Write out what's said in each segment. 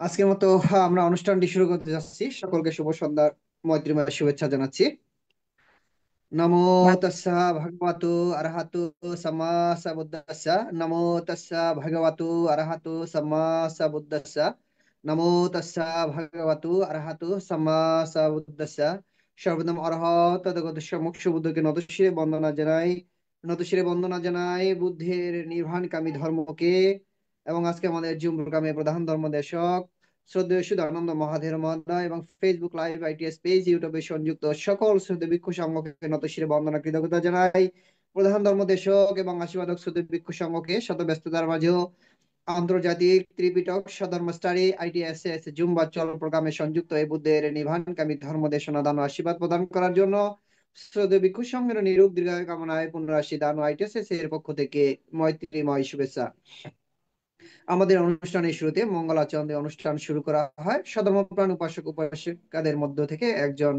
আজকের মতো আমরা অনুষ্ঠানটি শুরু করতে যাচ্ছি। সকলকে শুভ সন্ধ্যার মৈত্রীময় শুভেচ্ছা জানাচ্ছি। নমো তাস্সা ভগবতু আরহাতু সাম্মা সাম্বুদ্দাস্সা। নমো তাস্সা ভগবতু আরহাতু সাম্মা সাম্বুদ্দাস্সা। নমো তাস্সা ভগবতু আরহাতু সাম্মা সাম্বুদ্দাস্সা। সর্বনাম অরহত তথাগত মুখ্য বুদ্ধকে নতশিরে বন্দনা জানাই বুদ্ধের নির্বাণকামী ধর্মকে। এবং আজকে আমাদের জুম প্রোগ্রামে প্রধান ধর্মদেশক শ্রদ্ধেয় সুধানন্দ মহাধের মহোদয় এবং ফেসবুক লাইভ আইটিএস পেজ ইউটিউবে সংযুক্ত সকল শ্রদ্ধেয় ভিক্ষু সংঘকে নতশিরে বন্দনা কৃতজ্ঞতা জানাই। প্রধান ধর্মদেশক এবং আশীর্বাদক শ্রদ্ধেয় ভিক্ষু সংঘকে শত ব্যস্ততার মাঝেও আন্তর্জাতিক ত্রিপিটক সধর্ম স্টাডি আইটিএসএস জুম ভার্চুয়াল প্রোগ্রামে সংযুক্ত এই বুদ্ধের নির্বাণকামী ধর্ম দেশনা দান ও আশীর্বাদ প্রদান করার জন্য শ্রদ্ধেয় ভিক্ষু সংঘের নিরূপ দীর্ঘায়ু কামনায় পুনরাশি দান ও আইটিএসএস এর পক্ষ থেকে মৈত্রীময় শুভেচ্ছা। আমাদের অনুষ্ঠানের শুরুতে মঙ্গলাচরণ দিয়ে অনুষ্ঠান শুরু করা হয়। সধর্মপ্রাণ উপাসক উপাসিকাদের মধ্য থেকে একজন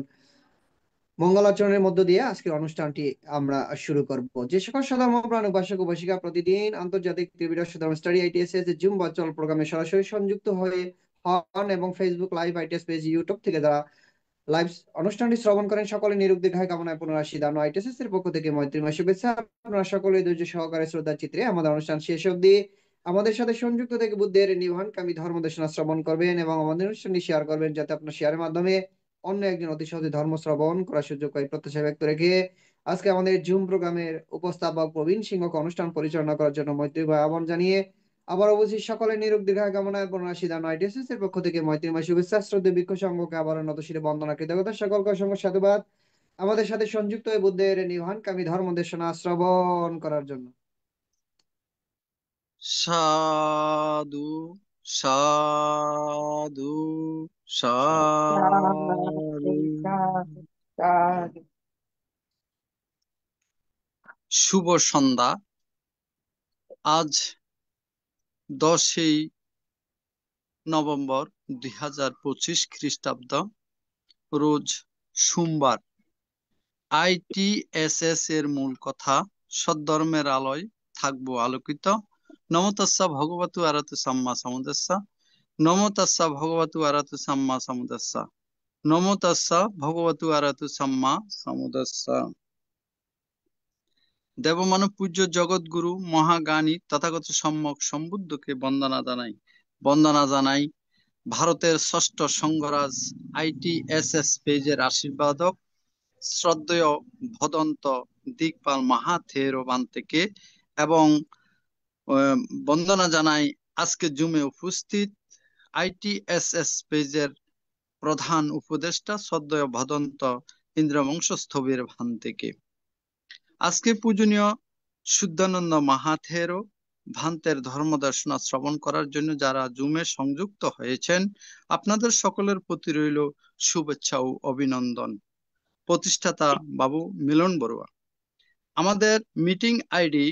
মঙ্গলাচরণের মধ্য দিয়ে আজকের অনুষ্ঠানটি আমরা শুরু করব। যে সকল সধর্মপ্রাণ উপাসক উপাসিকা প্রতিদিন আন্তর্জাতিক ত্রিপিটক সধর্ম স্টাডি আইটিএসএস জুম ভার্চুয়াল প্রোগ্রামে সরাসরি সংযুক্ত হয়ে হন এবং Facebook live ITS page YouTube থেকে যারা লাইভ অনুষ্ঠানটি শ্রবণ করেন সকলে নিরুপ দীর্ঘায় কামনায় পুনরাশি দান আইটিএসএস এর পক্ষ থেকে মৈত্রীময় শুভেচ্ছা। আপনারা সকলে ধৈর্য সহকারে শ্রদ্ধা চিত্রে আমাদের অনুষ্ঠান শেষ অবধি আমাদের সাথে সংযুক্ত থেকে বুদ্ধের নির্বাণকামী ধর্ম দেশনা শ্রবণ করবেন এবং আমাদের অনুষ্ঠানটি শেয়ার করবেন, যাতে আপনার শেয়ারের মাধ্যমে অন্য একজন অতি সহজে ধর্ম শ্রবণ করার সুযোগ পাই প্রত্যাশা ব্যক্ত রেখে আজকে আমাদের জুম প্রোগ্রামের উপস্থাপক প্রবীণ সিংহকে অনুষ্ঠান পরিচালনা করার জন্য মৈত্রীময় আহ্বান জানিয়ে আবার অবশ্যই সকলে নিরোগ দীর্ঘায় কামনায় বর্ণাশী দান আইটিএসএস এর পক্ষ থেকে মৈত্রীময় শুভেচ্ছা। শ্রদ্ধেয় ভিক্ষু সংঘকে আবার নতশিরে বন্দনা কৃতজ্ঞতা, সকলকে অসংখ্য সাধুবাদ আমাদের সাথে সংযুক্ত হয়ে বুদ্ধের নির্বাণকামী ধর্ম দেশনা শ্রবণ করার জন্য। সাধু সাধু সাধু। শুভ সন্ধ্যা। আজ 10ই নভেম্বর 2025 খ্রিস্টাব্দ, রোজ সোমবার। আইটিএসএস এর মূল কথা, সদ্ধর্মের আলোয় থাকবো আলোকিত। নমো তাস্সা ভগবতু আরহতু সাম্মা সাম্বুদ্দাস্সা। নমো তাস্সা ভগবতু আরহতু সাম্মা সাম্বুদ্দাস্সা। নমো তাস্সা ভগবতু আরহতু সাম্মা সাম্বুদ্দাস্সা। দেবমানব পূজ্য জগৎগুরু মহাজ্ঞানী তথাগত সম্যক সম্বুদ্ধকে বন্দনা জানাই ভারতের ষষ্ঠ সংঘরাজ আইটিএসএস পেজের আশীর্বাদক শ্রদ্ধেয় ভদন্ত দিকপাল মাহাথেরোবান থেকে, এবং বন্দনা জানাই আজকে জুমে উপস্থিত আইটিএসএস পেজের প্রধান উপদেষ্টা শ্রদ্ধেয় ভদন্ত ইন্দ্রবংশস্থবির ভান থেকে। আজকে পূজনীয় শুদ্ধানন্দ মাহাথেরো ভান্তের ধর্মদর্শনা শ্রবণ করার জন্য যারা জুমে সংযুক্ত হয়েছেন, আপনাদের সকলের প্রতি রইল শুভেচ্ছা ও অভিনন্দন। প্রতিষ্ঠাতা বাবু মিলন বড়ুয়া। আমাদের মিটিং আইডি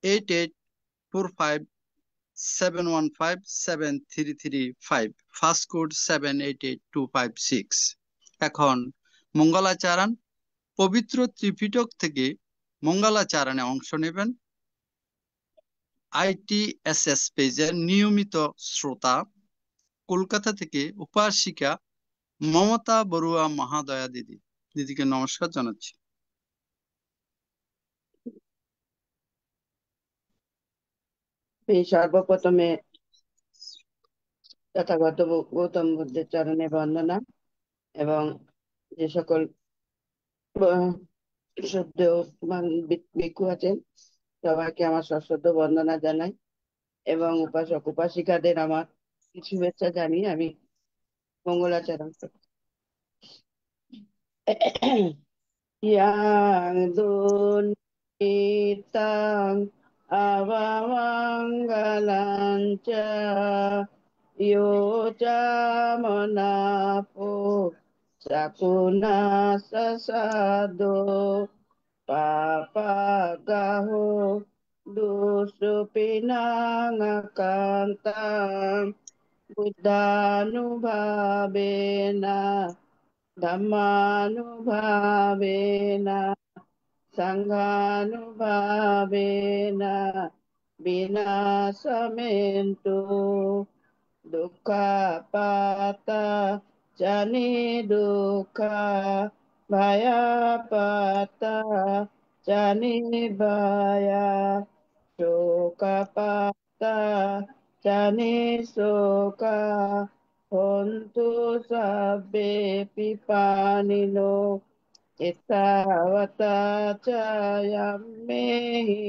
884571573335, ফার্স্ট কোড 788256। এখন মঙ্গলাচারণ পবিত্র ত্রিপিটক থেকে মঙ্গলাচারণে অংশ নেবেন আইটিএসএস পেজের নিয়মিত শ্রোতা কলকাতা থেকে উপাসিকা মমতা বড়ুয়া মহাদয়া দিদি। দিদিকে নমস্কার জানাচ্ছি। সর্বপ্রথমে তথাগত গৌতম বুদ্ধের চরণে বন্দনা এবং যে সকল শ্রদ্ধেয় ভিক্ষু আছেন সবাইকে আমার সশ্রদ্ধ বন্দনা জানাই এবং উপাসক উপাসিকাদের আমার শুভেচ্ছা জানিয়ে আমি মঙ্গলাচরণ করি। ইয়াং দুনিতাং avamangalaঞ্চ yojamanapho sakuna sasado papagaho dusupinangakantam buddhanubhavena Dhammanubhavena Sanghanubhavena Vinasamentu dukkapata jani dukkha, bhayapata jani bhaya, shokapata jani soka, hontu sabbe pipanino, ettavata cayamehi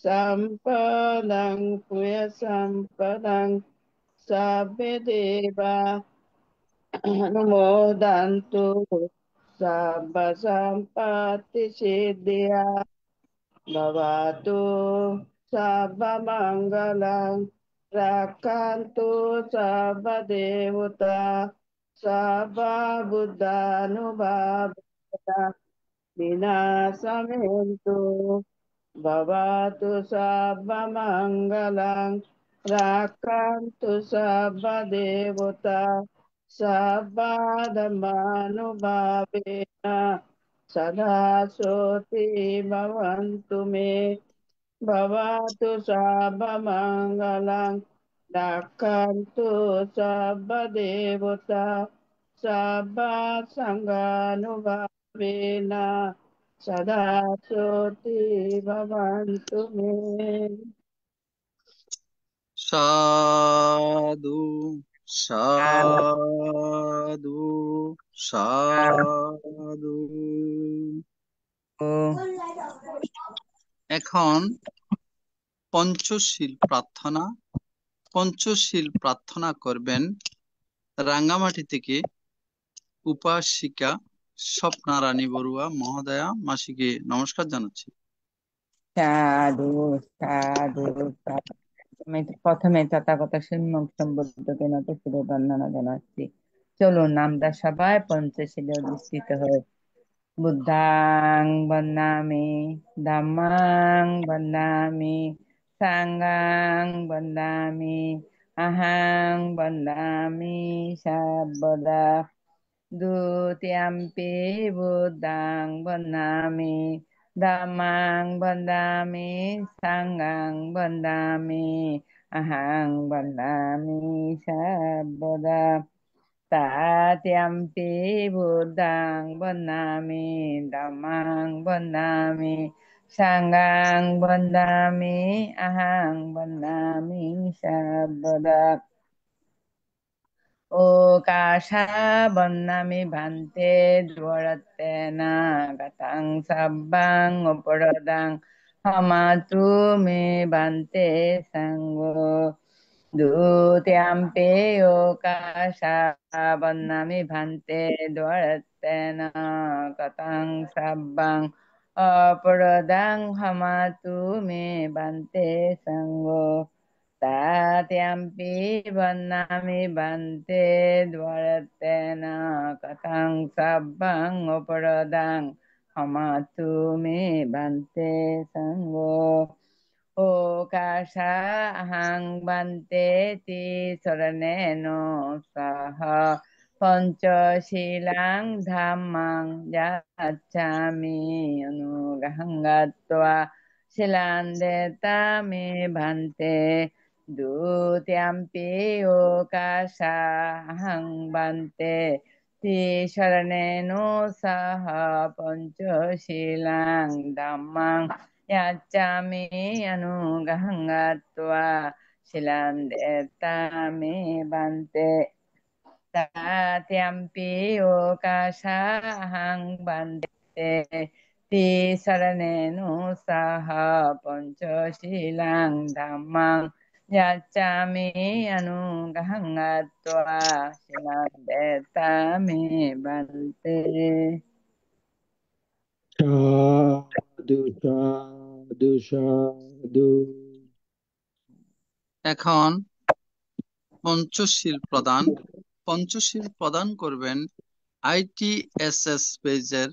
sampadang puya sampadang sabbe deva anumodantu sabba sampatti siddhya bhavatu sabba mangalang rakkantu sabba devata sabba buddhanubhavata vinasamentu bhavatu sabba mangalang rakkantu sabba devata sabba dhammanubhavena sada soti bhavantu me bhavatu sabba mangalang rakkantu sabba devata sabba sanganubhavena sada soti bhavantu me. সাধু সাধু সাধু। এখন পঞ্চশীল প্রার্থনা। পঞ্চশীল প্রার্থনা করবেন রাঙ্গামাটি থেকে উপাসিকা স্বপ্নারানী বড়ুয়া মহোদয়া। মাসিকে নমস্কার জানাচ্ছি। সাধু সাধু সাধু। আমি প্রথমে তথাগত সম্যক সম্বুদ্ধকে নত শিরে বন্দনা জানাচ্ছি। চলুন আমরা সবাই পঞ্চশীলে অধিষ্ঠিত হই। বুদ্ধাং বন্দামি, ধম্মাং বন্দামি, সাঙ্গাং বন্দামি, আহাং বন্দামি সর্বদা। দ্বিতীয়াম্পি বুদ্ধাং বন্দামি, dhammang bandami, sanghang bandami, ahang bandami sabada. Tatyampi buddhang bandami, dhammang bandami, sanghang bandami, ahang bandami sabada. Okasha bandami bhante dvaratena gatang sabbang uparadang hamatu me bhante sango. Dutiyampe okasha bandami bhante dvaratena gatang sabbang uparadang hamatu me bhante sango. Tatyampi bandami bhante dvaratena katang sabbang uparadang hamatu me bhante sango. Okasha ahang bhante ti saraneno saha panchasilang dhammang yacchami anugahangatva silandeta me bhante. Dutiyampi okasha ahang bhante ti saraneno saha panchasilang dhammang yacchami anugahangatva silandeta me bhante. Tatyampi okasha ahang bhante ti saraneno saha panchasilang dhammang yacchami anugahangatva silandeta me bhante. সাধু সাধু সাধু। এখন পঞ্চশীল প্রদান। পঞ্চশীল প্রদান করবেন ITSS পেজের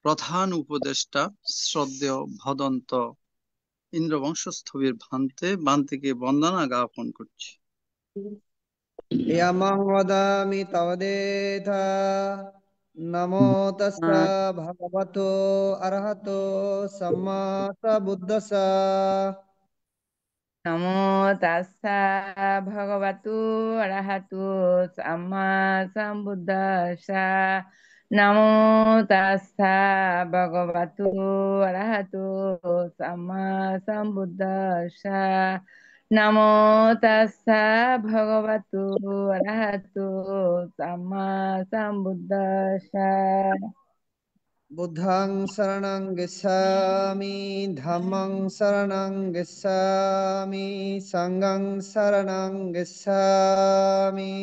প্রধান উপদেষ্টা শ্রদ্ধেয় ভদন্ত ইন্দ্রবংশস্থবির ভান্তিকে বন্দনা জ্ঞাপন করছি। ইয়ামাং ওদামি তাবদেথা নমো তাস্সা ভগবতো অরহতো সাম্মা সাম্বুদ্দাস্সা। নমো তাস্সা ভগবতু অরহতু সাম্মা সাম্বুদ্দাস্সা। নমো তাস্সা ভগবতু অরহতু সাম্মা সাম্বুদ্দাস্সা। নমো তাস্সা ভগবতু অরহতু Samaa সাম্বুদ্দাস্সা। বুদ্ধং শরণং গচ্ছামি, ধম্মং শরণং গচ্ছামি, সংঘং শরণং গচ্ছামি।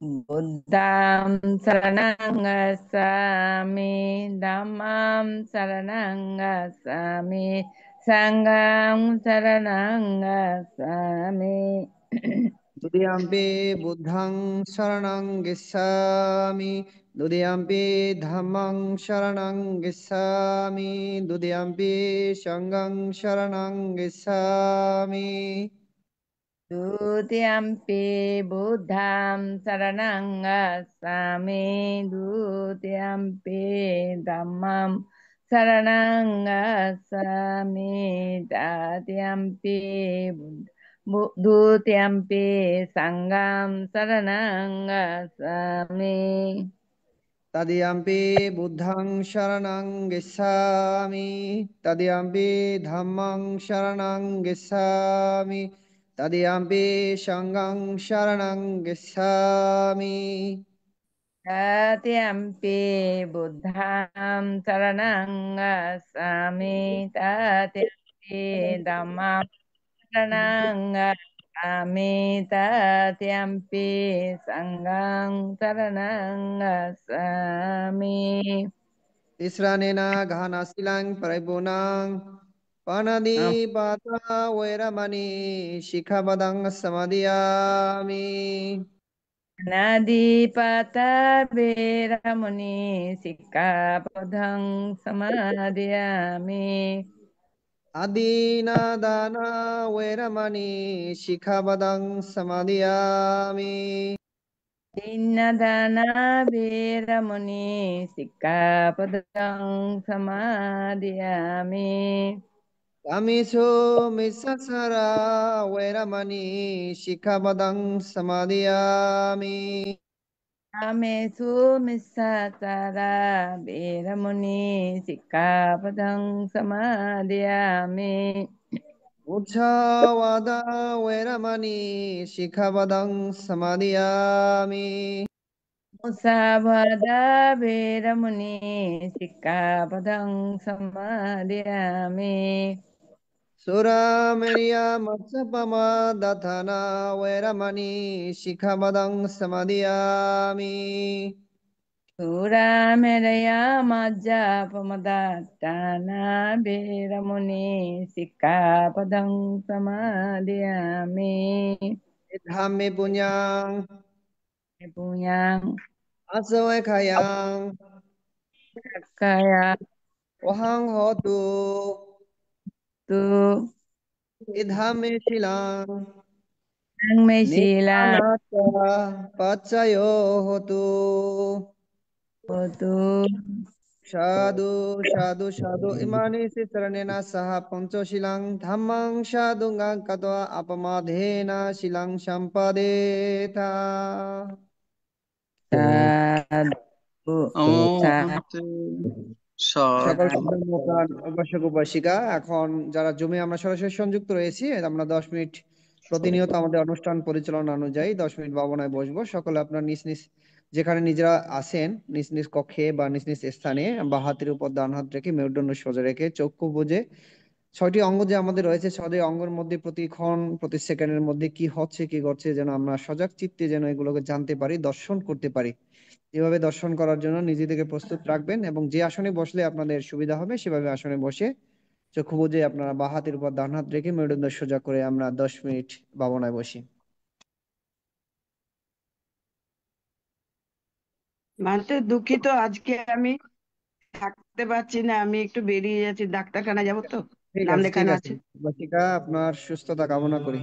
Buddham saranang gacchami, dhammam saranang gacchami, sangham saranang gacchami. Dudiyampi buddhang saranang gissami, dudiyampi dhammang saranang gissami, dudiyampi sanghang saranang gissami. Dutiyampi buddham saranang gacchami, dutiyampi dhammam saranang gacchami, tatiyampi dutiyampi sangham saranang gacchami. Tadiyampi buddhang saranang gissami, tadiyampi dhammang saranang gissami, tadiyampi sanghang saranang gissami. Tatiyampi buddham saranang gacchami, tatiyampi dhammam saranang gacchami, tatiyampi sangham saranang gacchami. Tisranena ghana silang paribunang panadipata veramani shikhabadang samadhiyami. Nadipata Veramuni Sikkhapadang Samadhiyami. Adina dana veramani shikhabadang samadhiyami. Dinadana Veramuni Sikkhapadang Samadhiyami. Kamiso misasara veramani shikhabadang samadhiyami. Amesu Misatara Veramuni Sikkhapadang Samadhiyami. Ucchavada veramani shikhabadang samadhiyami. Musabhada Veramuni Sikkhapadang Samadhiyami. Sura Meriya Matsapama Dathana veramani shikhabadang samadhiyami. Surameraya Majja Pamadatana Veramuni Sikkhapadang Samadhiyami. Idhami punyang Punyang asawai khayang Kaya wahang hotu Tu idhami silang Nang May Sila nikanata pacayo hotu. Hotu. Sadhu, sadhu, sadhu. Imani si saranena saha pancho silang dhammang sadhu katwa apamadhena silang sampadeta. Sadhu Sa অমহন্তে সকল সাধু ধর্মপ্রাণ উপাসক উপাসিকা, এখন যারা জমে আমরা সরাসরি সংযুক্ত রয়েছি, আমরা 10 মিনিট প্রতিনিয়ত আমাদের অনুষ্ঠান পরিচালনা অনুযায়ী 10 মিনিট ভাবনায় বসবো। সকলে আপনার নিজ নিজ যেখানে নিজেরা আছেন, নিজ নিজ কক্ষে বা নিজ নিজ স্থানে বা হাতের উপর ডান হাত রেখে মেরুদণ্ড সোজা রেখে চক্ষু বুজে 6টি অঙ্গ যে আমাদের রয়েছে, 6টি অঙ্গের মধ্যে প্রতিক্ষণ প্রতি সেকেন্ডের মধ্যে কি হচ্ছে কি ঘটছে যেন আমরা সজাগ চিত্তে যেন এগুলোকে জানতে পারি, দর্শন করতে পারি। এভাবে দর্শন করার জন্য নিজেদেরকে প্রস্তুত রাখবেন এবং যে আসনে বসলে আপনাদের সুবিধা হবে সেভাবে আসনে বসে চক্ষু বুজে আপনারা বাঁ হাতের উপর ডান হাত রেখে মেরুদণ্ড সোজা করে আমরা 10 মিনিট ভাবনায় বসি। মানতে দুঃখিত, আজকে আমি থাকতে পারছি না, আমি একটু বেরিয়ে যাচ্ছি, ডাক্তারখানা যাবো তো, ঠিক নাম আছে, ঠিক লেখানো আছে। আছে। বাচিকা, আপনার সুস্থতা কামনা করি।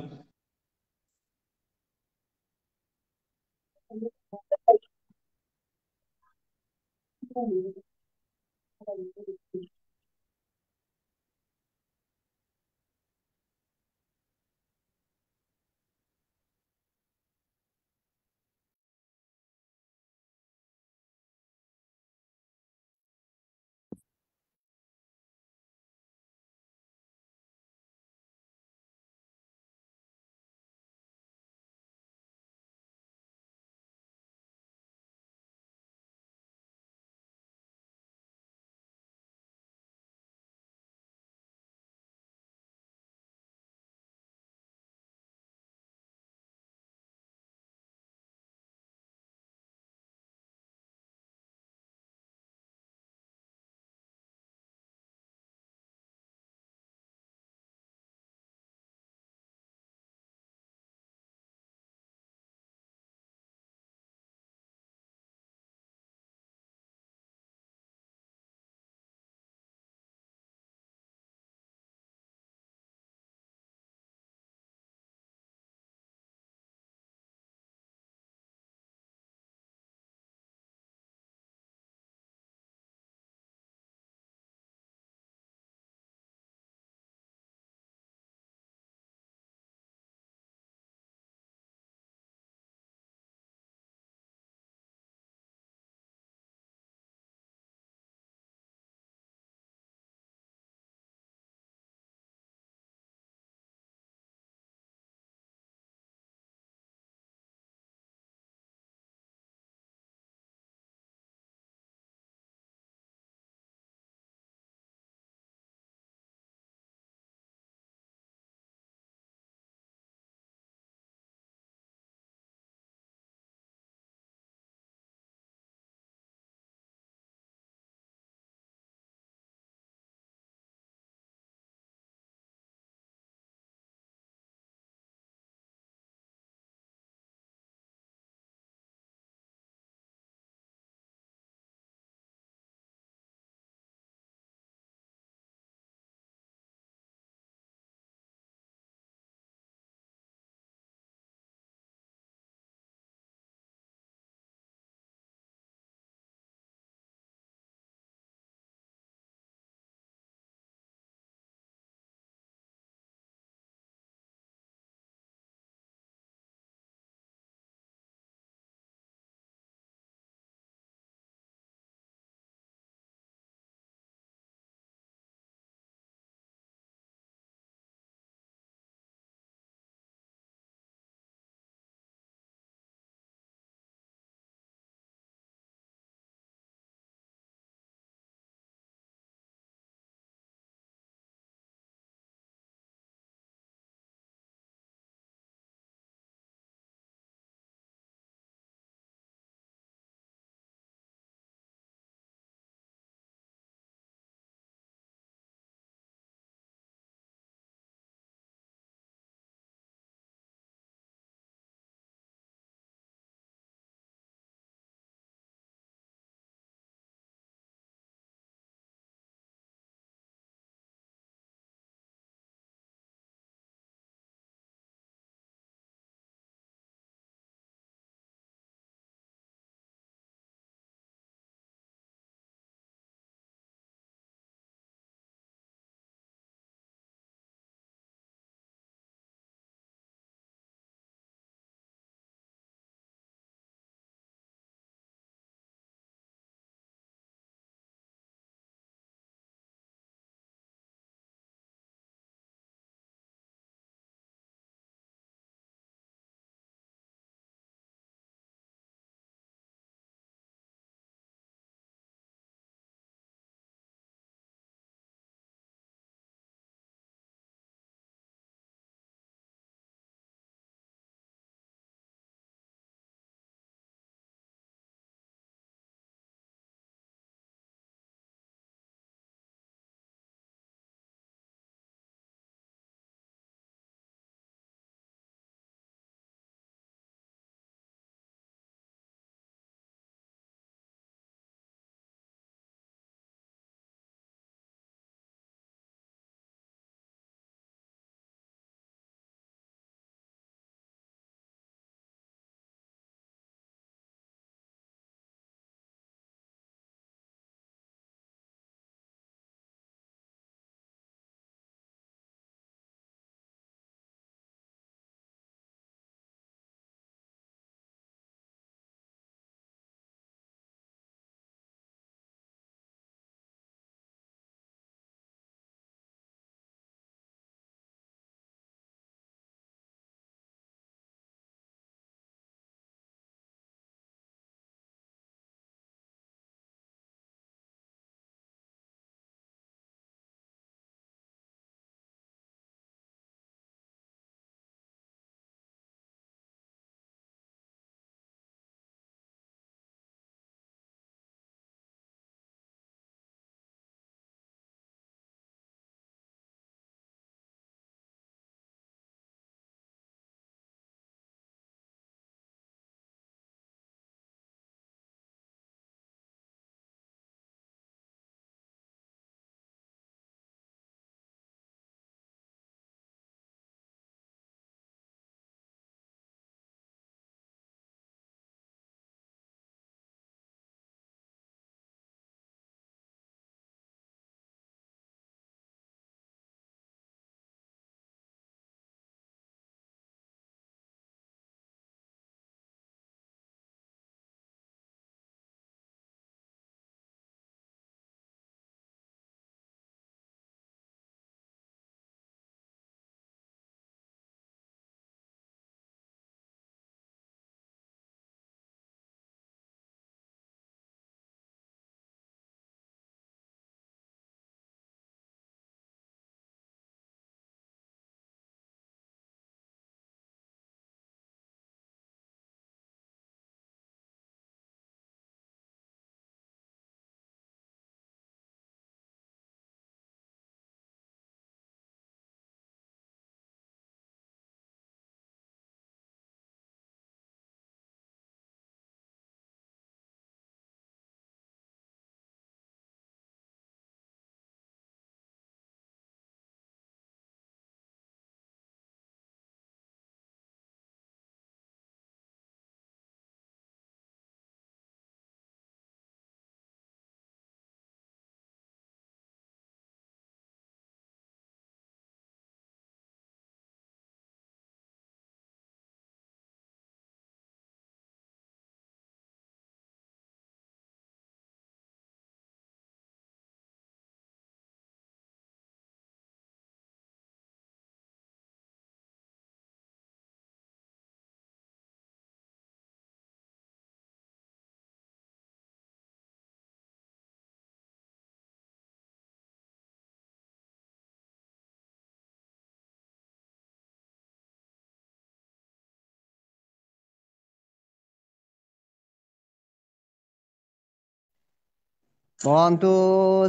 भवन्तु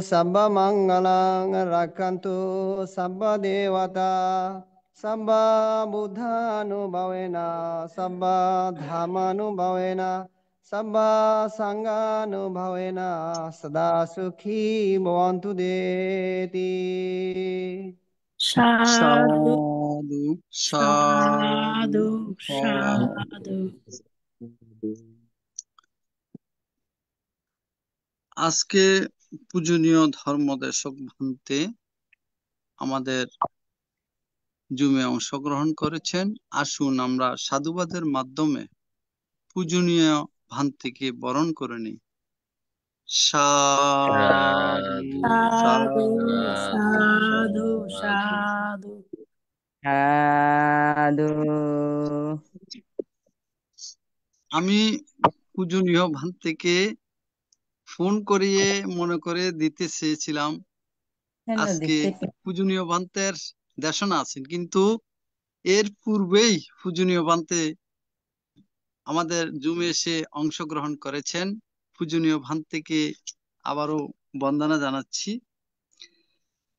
सर्वमङ्गलं रक्षन्तु सर्वदेवता सर्वबुद्धानुभवेन सर्वधर्मानुभवेन सर्वसङ्गानुभवेन सदा सुखी भवन्तु देति। সাধু সাধু সাধু সাধু সাধু। আজকে পূজনীয় ধর্মদেশক ভান্তে আমাদের জুমে অংশগ্রহণ করেছেন। আসুন আমরা সাধুবাদের মাধ্যমে পূজনীয় ভান্তিকে বরণ করে নিই। সাধু সাধু সাধু সাধু সাধু। সাধু। আমি পূজনীয় ভান্তিকে ফোন করিয়ে মনে করে দিতে চেয়েছিলাম কেন আজকে দেখতে পে- পূজনীয় ভান্তের দেশনা আছেন, কিন্তু এর পূর্বেই পূজনীয় ভান্তে আমাদের জুমে এসে অংশগ্রহণ করেছেন। পূজনীয় ভান্তেকে আবারও বন্দনা জানাচ্ছি।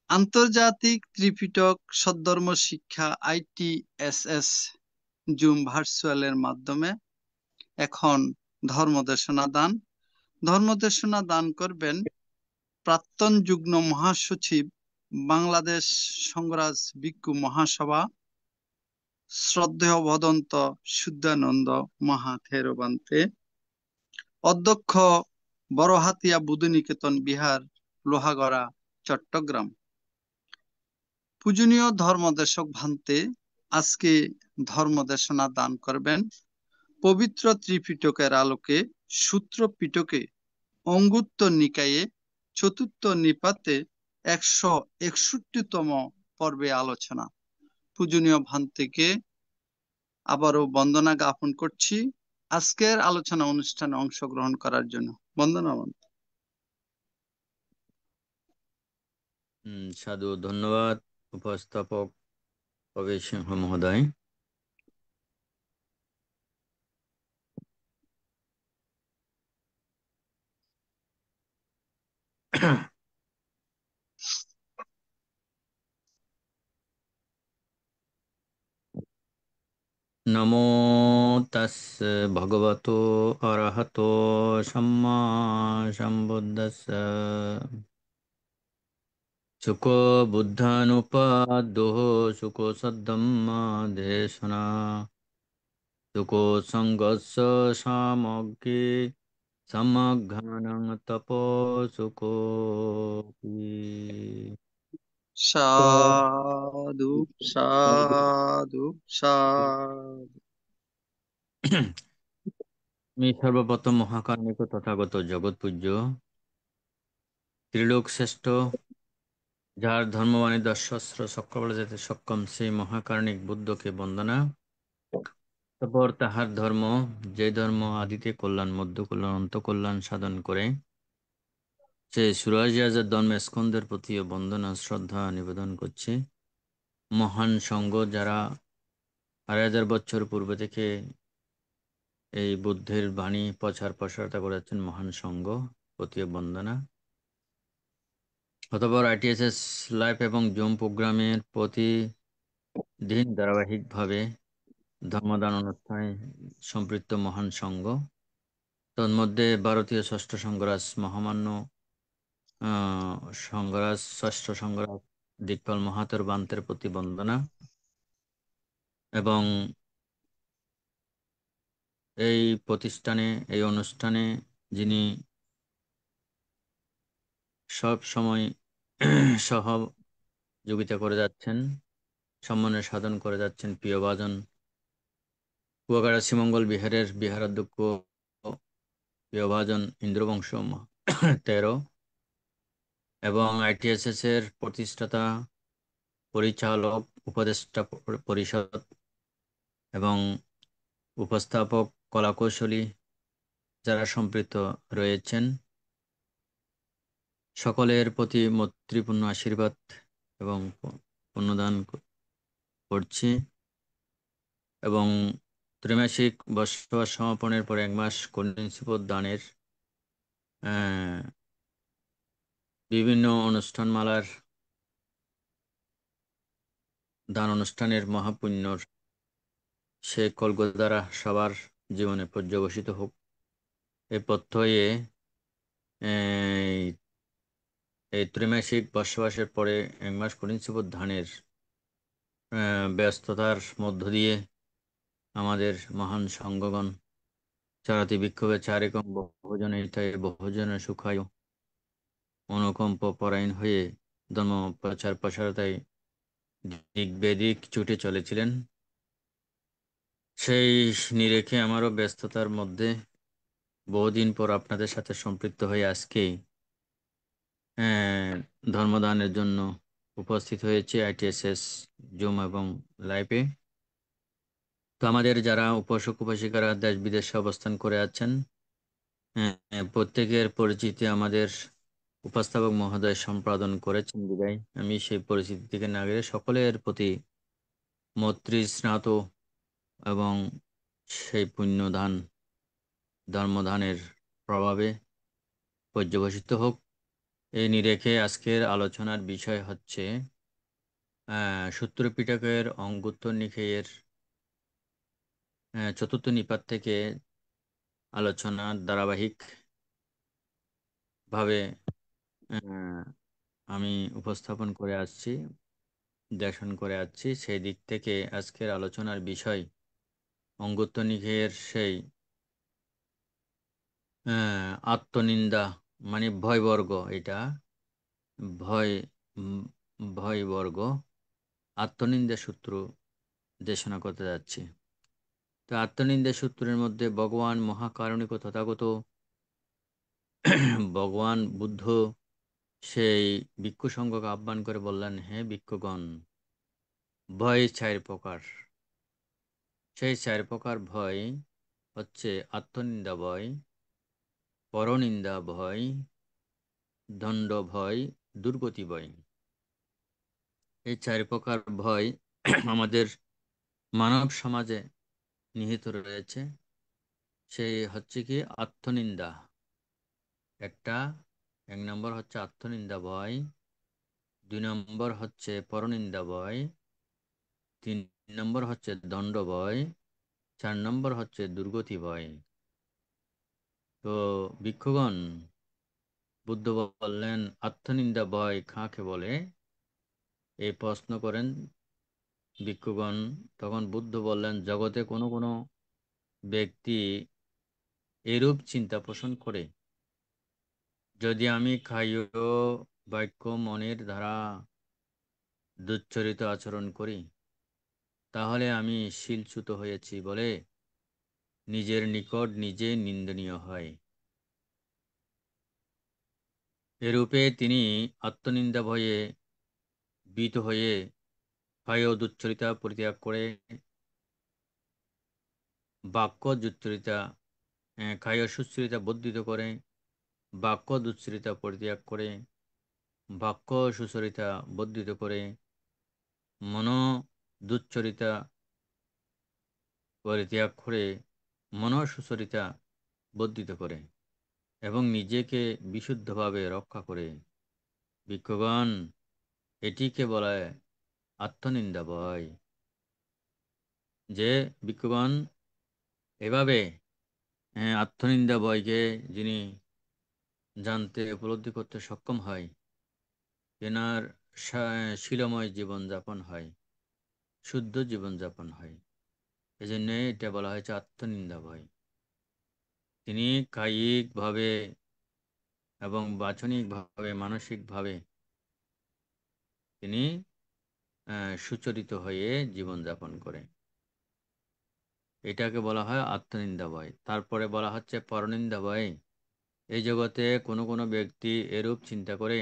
আন্তর্জাতিক ত্রিপিটক সদ্ধর্ম শিক্ষা ITSS জুম ভার্চুয়ালের মাধ্যমে এখন ধর্মদেশনা দান করবেন প্রাক্তন যুগ্ম মহাসচিব বাংলাদেশ সংঘরাজ ভিক্ষু মহাসভা শ্রদ্ধেয় ভদন্ত শুদ্ধানন্দ মহাথেরবান্তে, অধ্যক্ষ বড়হাতিয়া বুদ্ধনিকেতন বিহার, লোহাগড়া, চট্টগ্রাম। পূজনীয় ধর্মদেশক ভান্তে আজকে ধর্মদেশনা দান করবেন পবিত্র ত্রিপিটকের আলোকে সূত্র পিটকে অঙ্গুত্তর নিকায়ে চতুর্থ নিপাতে 161তম পর্বে আলোচনা। পূজনীয় ভান্তিকে আবারও বন্দনা জ্ঞাপন করছি আজকের আলোচনা অনুষ্ঠানে অংশগ্রহণ করার জন্য। বন্দনা। সাধু, ধন্যবাদ উপস্থাপক প্রবীর সিংহ মহোদয়। নমো তাস্স ভগবতো অরহতো সম্মা সম্বুদ্ধাস্স সুখো বুদ্ধানুপাদ্যোঃ সুখো সদ্ধম্মা দেশনা সুখো সঙ্গস্স সামগ্রী সমঘ্রানং তপো সুখো। সাধু সাধু সাধু। আমি সর্বপ্রথম মহাকারণিক তথাগত জগৎ পূজ্য ত্রিলোক শ্রেষ্ঠ যার ধর্মবাণী দশস্র চক্রবলে যেতে সক্ষম সেই মহাকারণিক বুদ্ধকে বন্দনা। তারপর তাহার ধর্ম, যে ধর্ম আদিতে কল্যাণ, মধ্য কল্যাণ, অন্ত কল্যাণ সাধন করে, সে সুরাজিয়াজের ধর্মে স্কন্ধের প্রতিও বন্দনা শ্রদ্ধা নিবেদন করছে। মহান সংঘ যারা ২,৫০০ বছর পূর্বে থেকে এই বুদ্ধের বাণী প্রচার প্রসারতা করেছেন, মহান সংঘ প্রতিও বন্দনা। অতঃপর ITSS লাইভ এবং জুম প্রোগ্রামের প্রতিদিন ধারাবাহিকভাবে ধর্মদান অনুষ্ঠানে সম্পৃক্ত মহান সংঘ, তন্মধ্যে ভারতীয় ষষ্ঠ সংঘরাজ মহামান্য সংঘরাজ ষষ্ঠ সংঘরাজ দিকপাল মহাতর বান্তের প্রতি বন্দনা। এবং এই প্রতিষ্ঠানে, এই অনুষ্ঠানে যিনি সব সময় সহযোগিতা করে যাচ্ছেন, সম্মানের সাধন করে যাচ্ছেন প্রিয়ভাজন কুয়াকাটা শ্রীমঙ্গল বিহারের বিহারাধ্যক্ষ প্রিয়ভাজন ইন্দ্রবংশ 13 এবং ITSS এর প্রতিষ্ঠাতা, পরিচালক, উপদেষ্টা পরিষদ এবং উপস্থাপক, কলাকৌশলী যারা সম্পৃক্ত রয়েছেন, সকলের প্রতি মৈত্রীপূর্ণ আশীর্বাদ এবং পুণ্যদান করছি। এবং ত্রৈমাসিক বসবাস সমাপনের পর 1 মাস কন্যাশীপদ দানের বিভিন্ন অনুষ্ঠানমালার দান অনুষ্ঠানের মহাপুণ্যর সে কল্প দ্বারা সবার জীবনে পর্যবসিত হোক এই প্রত্যয়ে এই এই ত্রিমাসিক বসবাসের পরে 1 মাস কঠিন ধানের ব্যস্ততার মধ্য দিয়ে আমাদের মহান সংঘগণ চারাতি বিক্ষোভে চারিকম বহুজনে হিতায় বহুজনে সুখায় অনুকম্প পরায়ণ হয়ে ধর্ম প্রচার প্রসারতায় দিক বেদিক ছুটে চলেছিলেন। সেই নিরেখে আমারও ব্যস্ততার মধ্যে বহুদিন পর আপনাদের সাথে সম্পৃক্ত হয়ে আজকে ধর্মদানের জন্য উপস্থিত হয়েছে ITSS জুম এবং লাইভে। তো আমাদের যারা উপাসক উপাসিকারা দেশ বিদেশে অবস্থান করে আছেন প্রত্যেকের পরিচিতি আমাদের উপস্থাপক মহোদয় সম্পাদন করেছেন বিদায় আমি সেই পরিচিতি থেকে না গেলে সকলের প্রতি মৈত্রী স্নাত এবং সেই পুণ্যদান ধর্মদানের প্রভাবে পর্যবসিত হোক। এই নিরেখে আজকের আলোচনার বিষয় হচ্ছে সূত্র পিটকের অঙ্গুত্তর নিকায়ের চতুর্থ নিপাত থেকে আলোচনার ধারাবাহিক ভাবে আমি উপস্থাপন করে আসছি, দেশন করে আসছি। সেই দিক থেকে আজকের আলোচনার বিষয় অঙ্গুত্তর নিকায়ের সেই আত্মনিন্দা মানে ভয়বর্গ, এটা ভয় ভয়বর্গ আত্মনিন্দা সূত্র দেশনা করতে যাচ্ছি। তো আত্মনিন্দা সূত্রের মধ্যে ভগবান মহাকারুণিক তথাগত ভগবান বুদ্ধ সেই ভিক্ষু সংঘকে আহ্বান করে বললেন, হে ভিক্ষুগণ, ভয় 4 প্রকার। সেই 4 প্রকার ভয় হচ্ছে আত্মনিন্দা ভয়, পরনিন্দা ভয়, দণ্ড ভয়, দুর্গতি ভয়। এই 4 প্রকার ভয় আমাদের মানব সমাজে নিহিত রয়েছে। সেই হচ্ছে কি আত্মনিন্দা এক নম্বর হচ্ছে আত্মনিন্দা ভয়, 2 নম্বর হচ্ছে পরনিন্দা ভয়, 3 নম্বর হচ্ছে দণ্ড ভয়, 4 নম্বর হচ্ছে দুর্গতি ভয়। তো ভিক্ষুগণ, বুদ্ধ বললেন আত্মনিন্দা ভয় কাকে বলে? এই প্রশ্ন করেন ভিক্ষুগণ। তখন বুদ্ধ বললেন, জগতে কোনো কোনো ব্যক্তি এরূপ চিন্তা পোষণ করে, যদি আমি কায়্য বাক্য মনের দ্বারা দুচ্চরিত আচরণ করি, তাহলে আমি শীলচ্যুত হয়েছি বলে নিজের নিকট নিজে নিন্দনীয় হয়। এরূপে তিনি আত্মনিন্দা ভয়ে ভীত হয়ে কায়্য দুচ্চরিতা পরিত্যাগ করে বাক্য দুচ্চরিতা কায়্য সুচরিতা বর্ধিত করে, বাক্য দুচ্চরিতা পরিত্যাগ করে বাক্য সুচরিতা বর্ধিত করে, মনো দুচ্চরিতা পরিত্যাগ করে মনো সুচরিতা বর্ধিত করে এবং নিজেকে বিশুদ্ধভাবে রক্ষা করে। ভিক্ষুগণ, এটিকে বলা হয় আত্মনিন্দা ভয়। যে ভিক্ষুগণ এভাবে আত্মনিন্দা ভয়কে যিনি জানতে উপলব্ধি করতে সক্ষম হয়, তেনার শীলময় জীবনযাপন হয়, শুদ্ধ জীবনযাপন হয়। এজন্য এটা বলা হয়েছে আত্মনিন্দা ভয়। তিনি কায়িকভাবে এবং বাচনিকভাবে মানসিকভাবে তিনি সুচরিত হয়ে জীবনযাপন করে, এটাকে বলা হয় আত্মনিন্দা ভয়। তারপরে বলা হচ্ছে পরনিন্দা ভয়। এই জগতে কোনো কোনো ব্যক্তি এরূপ চিন্তা করে,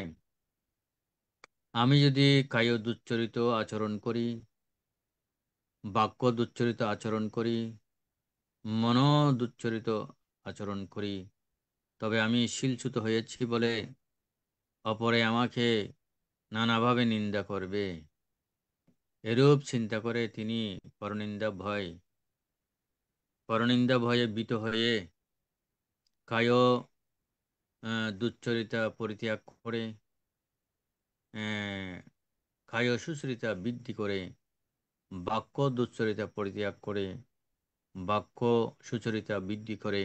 আমি যদি কায়্য দুচ্চরিত আচরণ করি, বাক্য দুচ্চরিত আচরণ করি, মনো দুচ্চরিত আচরণ করি, তবে আমি শীলচ্যুত হয়েছি বলে অপরে আমাকে নানাভাবে নিন্দা করবে। এরূপ চিন্তা করে তিনি পরনিন্দা ভয়ে ভীত হয়ে কায়্য দুচ্চরিতা পরিত্যাগ করে কায় সুচরিতা বৃদ্ধি করে, বাক্য দুচ্চরিতা পরিত্যাগ করে, বাক্য সুচরিতা বৃদ্ধি করে,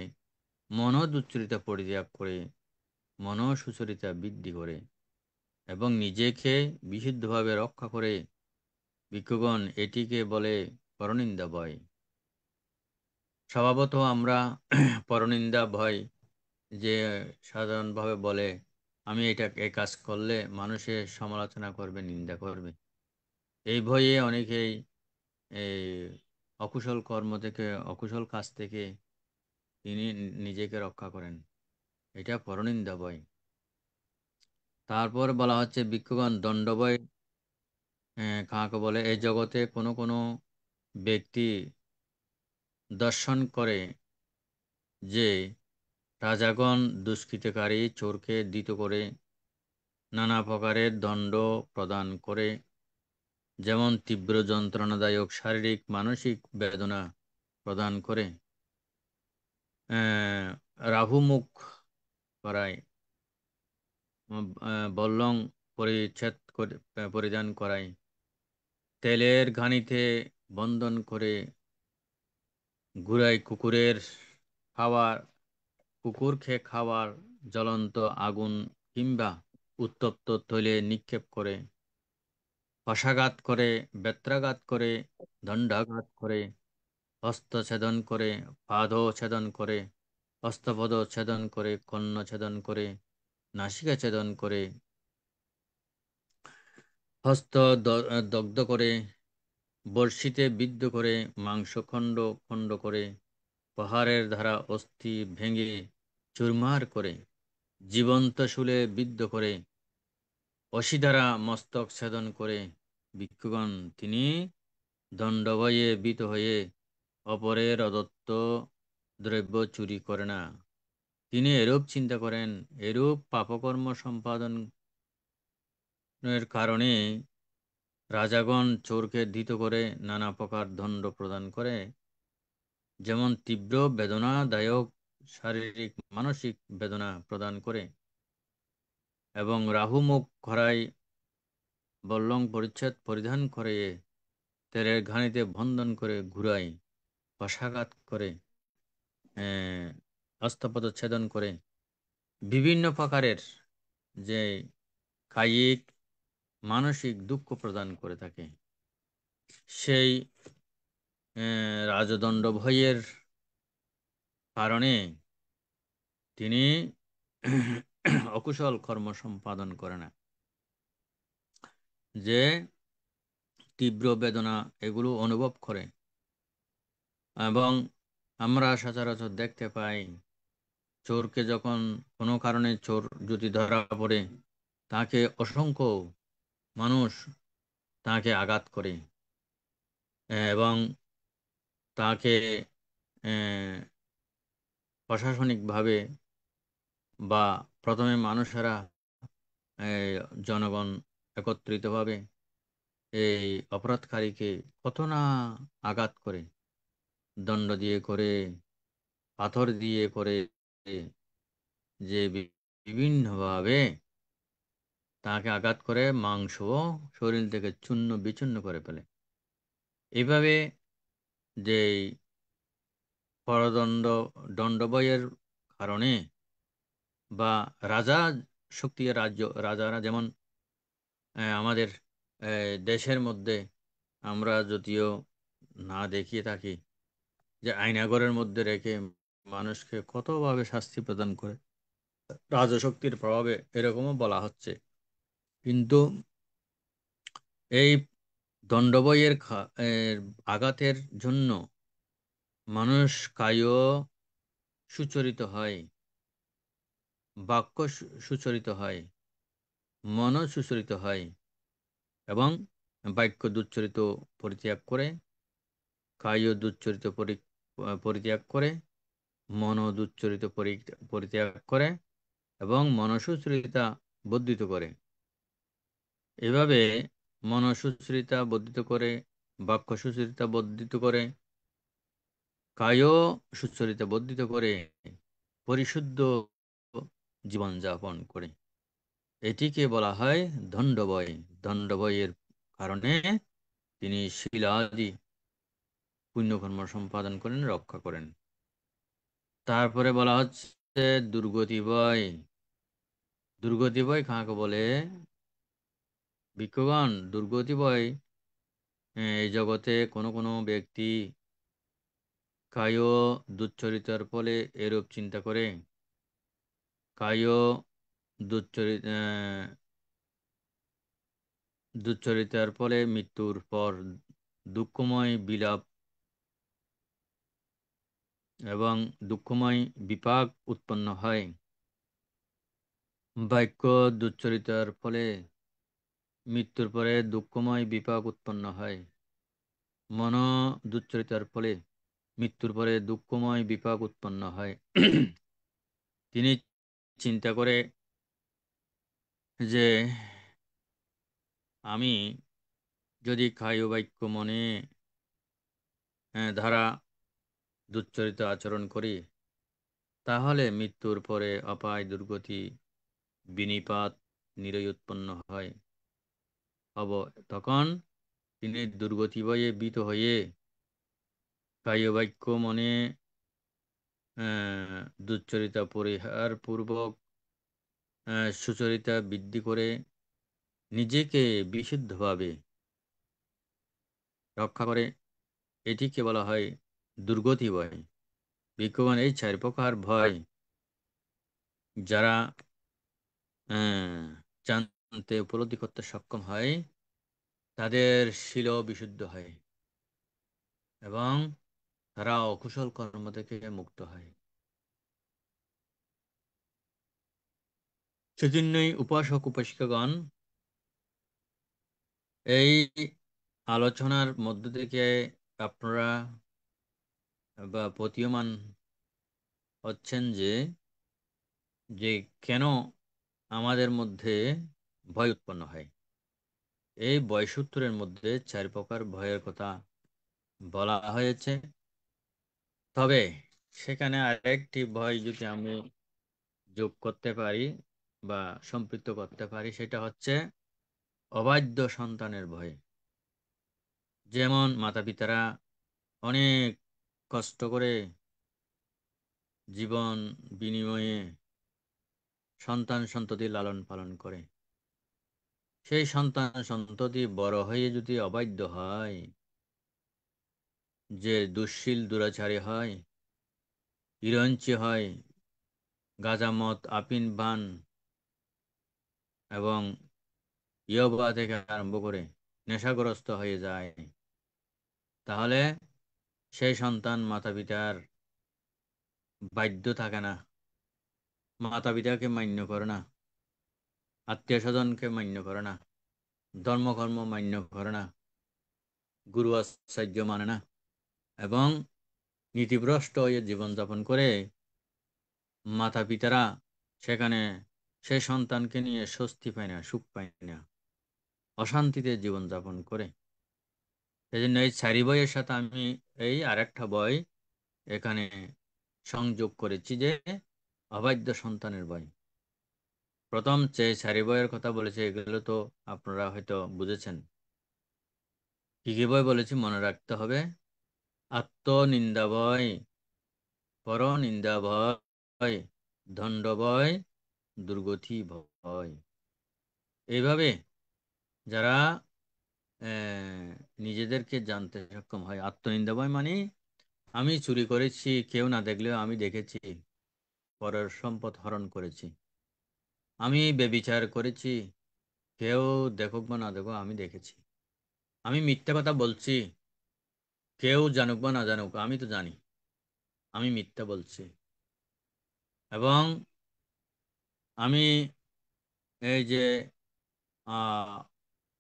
মন দুচ্চরিতা পরিত্যাগ করে, মন সুচরিতা বৃদ্ধি করে এবং নিজেকে বিশুদ্ধভাবে রক্ষা করে। ভিক্ষুগণ, এটিকে বলে পরনিন্দা ভয়। স্বভাবত আমরা পরনিন্দা ভয় যে সাধারণভাবে বলে, আমি এই কাজ করলে মানুষের সমালোচনা করবে, নিন্দা করবে। এই ভয়ে অনেকেই এই অকুশল কর্ম থেকে, অকুশল কাজ থেকে তিনি নিজেকে রক্ষা করেন। এটা পরনিন্দা ভয়। তারপর বলা হচ্ছে ভিক্ষুগণ দণ্ডভয় কাকে বলে? এই জগতে কোনো কোনো ব্যক্তি দর্শন করে যে রাজাগণ দুষ্কৃতকারী চোরকে ধৃত করে নানা প্রকারের দণ্ড প্রদান করে, যেমন তীব্র যন্ত্রণাদায়ক শারীরিক মানসিক বেদনা প্রদান করে, রাহুমুখ করায়, বল্লং পরিধান করায়, তেলের ঘানিতে বন্ধন করে ঘুরায়, কুকুরকে খাওয়ার জ্বলন্ত আগুন কিংবা উত্তপ্ত তৈলে নিক্ষেপ করে, কষাঘাত করে, বেত্রাঘাত করে, দণ্ডাঘাত করে, হস্তছেদন করে, পাদ ছেদন করে, হস্তপদ ছেদন করে, কর্ণ ছেদন করে, নাসিকা ছেদন করে, হস্ত দগ্ধ করে, বর্ষিতে বিদ্ধ করে, মাংস খণ্ড খণ্ড করে, পাহাড়ের ধারা অস্থি ভেঙে চুরমার করে, জীবন্ত শুলে বিদ্ধ করে, অসি দ্বারা মস্তক ছেদন করে। ভিক্ষুগণ, তিনি দণ্ডভয়ে ভীত হয়ে অপরের অদত্ত দ্রব্য চুরি করে না। তিনি এরূপ চিন্তা করেন, এরূপ পাপকর্ম সম্পাদনের কারণে রাজাগণ চোরকে ধৃত করে নানা প্রকার দণ্ড প্রদান করে, যেমন তীব্র বেদনাদায়ক শারীরিক মানসিক বেদনা প্রদান করে, এবং রাহুমুখ খরায় বল্লং পরিচ্ছদ পরিধান করে, তেলের ঘানিতে বন্ধন করে ঘুরায়, কষাঘাত করে, হস্তপদ ছেদন করে, বিভিন্ন প্রকারের যে কায়িক মানসিক দুঃখ প্রদান করে থাকে। সেই রাজদণ্ড ভয়ের কারণে তিনি অকুশল কর্ম সম্পাদন করে না, যে তীব্র বেদনা এগুলো অনুভব করে। এবং আমরা সচরাচর দেখতে পাই, চোরকে যখন কোনো কারণে চোর যদি ধরা পড়ে, তাকে অসংখ্য মানুষ তাকে আঘাত করে এবং তাকে প্রশাসনিকভাবে বা প্রথমে মানুষেরা, জনগণ একত্রিতভাবে এই অপরাধকারীকে কত না আঘাত করে, দণ্ড দিয়ে করে, পাথর দিয়ে করে, যে বিভিন্নভাবে তাকে আঘাত করে মাংস শরীর থেকে চূর্ণ বিচূর্ণ করে ফেলে। এইভাবে যে দণ্ডভয়ের কারণে বা রাজা শক্তি রাজারা যেমন আমাদের দেশের মধ্যে আমরা যদিও না দেখিয়ে থাকি, যে আয়নাঘরের মধ্যে রেখে মানুষকে কতভাবে শাস্তি প্রদান করে, রাজশক্তির প্রভাবে এরকমও বলা হচ্ছে। কিন্তু এই দণ্ডভয়ের আঘাতের জন্য মানুষ কায় সুচরিত হয়, বাক্য সুচরিত হয়, মন সুচরিত হয় এবং বাক্য দুচ্চরিত পরিত্যাগ করে, কায় দুচ্চরিত পরিত্যাগ করে, মন দুচ্চরিত পরিত্যাগ করে এবং মনসুচরিতা বর্ধিত করে। এভাবে মনসুচরিতা বর্ধিত করে, বাক্য সুচরিতা বর্ধিত করে, কায় সুচরিতা বর্ধিত করে পরিশুদ্ধ জীবনযাপন করে। এটিকে বলা হয় দণ্ডভয়। দণ্ডভয়ের কারণে তিনি শিলাদি পুণ্যকর্ম সম্পাদন করেন, রক্ষা করেন। তারপরে বলা হচ্ছে দুর্গতি ভয়। দুর্গতি ভয় কাকে বলে? ভিক্ষুগণ, দুর্গতি ভয় এই জগতে কোনো কোনো ব্যক্তি কায় দুচ্চরিতার ফলে এরূপ চিন্তা করে, কায় দুচ্চরিতার ফলে মৃত্যুর পর দুঃখময় বিলাপ এবং দুঃখময় বিপাক উৎপন্ন হয়। বাক্য দুচ্চরিতার ফলে মৃত্যুর পরে দুঃখময় বিপাক উৎপন্ন হয়। মন দুচ্চরিতার ফলে মৃত্যুর পরে দুঃখময় বিপাক উৎপন্ন হয়। তিনি চিন্তা করে যে আমি যদি কায় বাক্য মনে ধারা দুচ্চরিত আচরণ করি, তাহলে মৃত্যুর পরে অপায় দুর্গতি বিনিপাত নিরয় উৎপন্ন হয় হব। তখন তিনি দুর্গতি ভয়ে ভীত হয়ে কায় বাক্য মনে দুচ্চরিতা পরিহার পূর্বক সুচরিতা বৃদ্ধি করে নিজেকে বিশুদ্ধভাবে রক্ষা করে। এটিকে বলা হয় দুর্গতি ভয়। ভিক্ষুগণ, এই চার প্রকার ভয় যারা জানতে উপলব্ধি করতে সক্ষম হয়, তাদের শীল বিশুদ্ধ হয় এবং তারা অকুশল কর্ম থেকে মুক্ত হয়। সেজন্যই উপাসক উপাসিকাগণ এই আলোচনার মধ্য থেকে আপনারা বা প্রতীয়মান হচ্ছেন যে কেন আমাদের মধ্যে ভয় উৎপন্ন হয়। এই ভয়সূত্রের মধ্যে চার প্রকার ভয়ের কথা বলা হয়েছে। তবে সেখানে আরেকটি ভয় যদি আমি যোগ করতে পারি বা সম্পৃক্ত করতে পারি, সেটা হচ্ছে অবাধ্য সন্তানের ভয়। যেমন মাতা পিতারা অনেক কষ্ট করে জীবন বিনিময়ে সন্তান সন্ততি লালন পালন করে, সেই সন্তান সন্ততি বড় হয়ে যদি অবাধ্য হয়, যে দুশ্শীল দুরাচারী হয়, হিরঞ্চি হয়, গাঁজা মদ আফিন পান এবং ইয়াবা থেকে আরম্ভ করে নেশাগ্রস্ত হয়ে যায়, তাহলে সেই সন্তান মাতা পিতার বাধ্য থাকে না, মাতা পিতাকে মান্য করে না, আত্মীয় স্বজনকে মান্য করে না, ধর্মকর্ম মান্য করে না, গুরু আচার্য মানে না এবং নীতিভ্রষ্ট হয়ে জীবনযাপন করে। মাতা পিতারা সেখানে সেই সন্তানকে নিয়ে স্বস্তি পায় না, সুখ পায় না, অশান্তিতে জীবনযাপন করে। সেই জন্য এই চারি বইয়ের সাথে আমি এই আরেকটা বই এখানে সংযোগ করেছি, যে অবাধ্য সন্তানের ভয়। প্রথম যে চারি বইয়ের কথা বলেছে এগুলো তো আপনারা হয়তো বুঝেছেন। কি কি বই বলেছি মনে রাখতে হবে? আত্মনিন্দা ভয়, পরনিন্দা ভয়, দণ্ড ভয়, দুর্গতি ভয়। এইভাবে যারা নিজেদেরকে জানতে সক্ষম হয়, আত্মনিন্দা ভয় মানে আমি চুরি করেছি, কেউ না দেখলেও আমি দেখেছি, পরের সম্পদ হরণ করেছি, আমি ব্যভিচার করেছি, কেউ দেখুক বা না দেখুক আমি দেখেছি, আমি মিথ্যা কথা বলছি, কেউ জানুক বা না জানুক আমি তো জানি আমি মিথ্যা বলছি, এবং আমি এই যে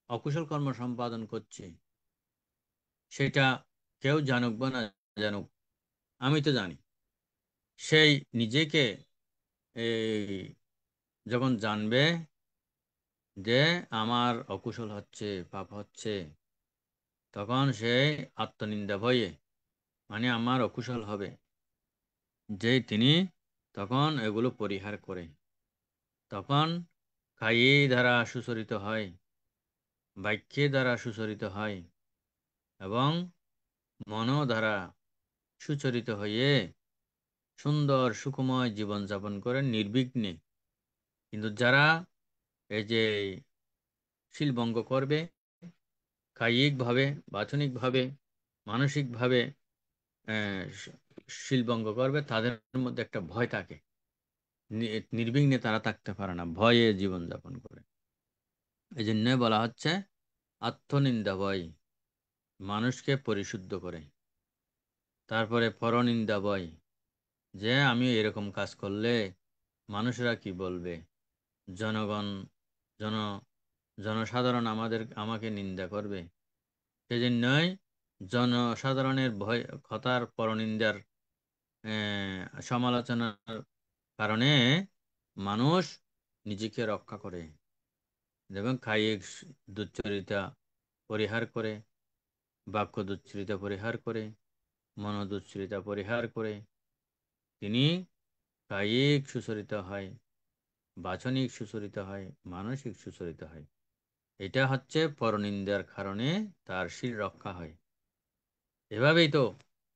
অকুশল কর্ম সম্পাদন করছি, সেটা কেউ জানুক বা না জানুক আমি তো জানি। সেই নিজেকে এই যখন জানবে যে আমার অকুশল হচ্ছে, পাপ হচ্ছে, তখন সে আত্মনিন্দা ভয়ে মানে আমার অকুশল হবে, যে তিনি তখন এগুলো পরিহার করে, তখন কায়ে দ্বারা সুচরিত হয়, বাক্যে দ্বারা সুচরিত হয় এবং মন দ্বারা সুচরিত হয়ে সুন্দর সুখময় জীবনযাপন করে নির্বিঘ্নে। কিন্তু যারা এই যে শিলভঙ্গ করবে, কায়িকভাবে, বাচনিকভাবে, মানসিকভাবে শিলভঙ্গ করবে, তাদের মধ্যে একটা ভয় থাকে। নির্বিঘ্নে তারা থাকতে পারে না, ভয়ে জীবনযাপন করে। এই জন্য বলা হচ্ছে আত্মনিন্দা ভয় মানুষকে পরিশুদ্ধ করে। তারপরে পরনিন্দা ভয়, যে আমি এরকম কাজ করলে মানুষরা কি বলবে, জনগণ জন জনসাধারণ আমাকে নিন্দা করবে। সেজন্যই জনসাধারণের ভয়, কথার, পরনিন্দার সমালোচনার কারণে মানুষ নিজেকে রক্ষা করে এবং কায়িক দুশ্চরিতা পরিহার করে, বাক্য দুশ্চরিতা পরিহার করে, মনোদুশ্চরিতা পরিহার করে তিনি কায়িক সুচরিতা হয়, বাচনিক সুচরিতা হয়, মানসিক সুচরিতা হয়। এটা হচ্ছে পরনিন্দার কারণে তার শির রক্ষা হয়। এভাবেই তো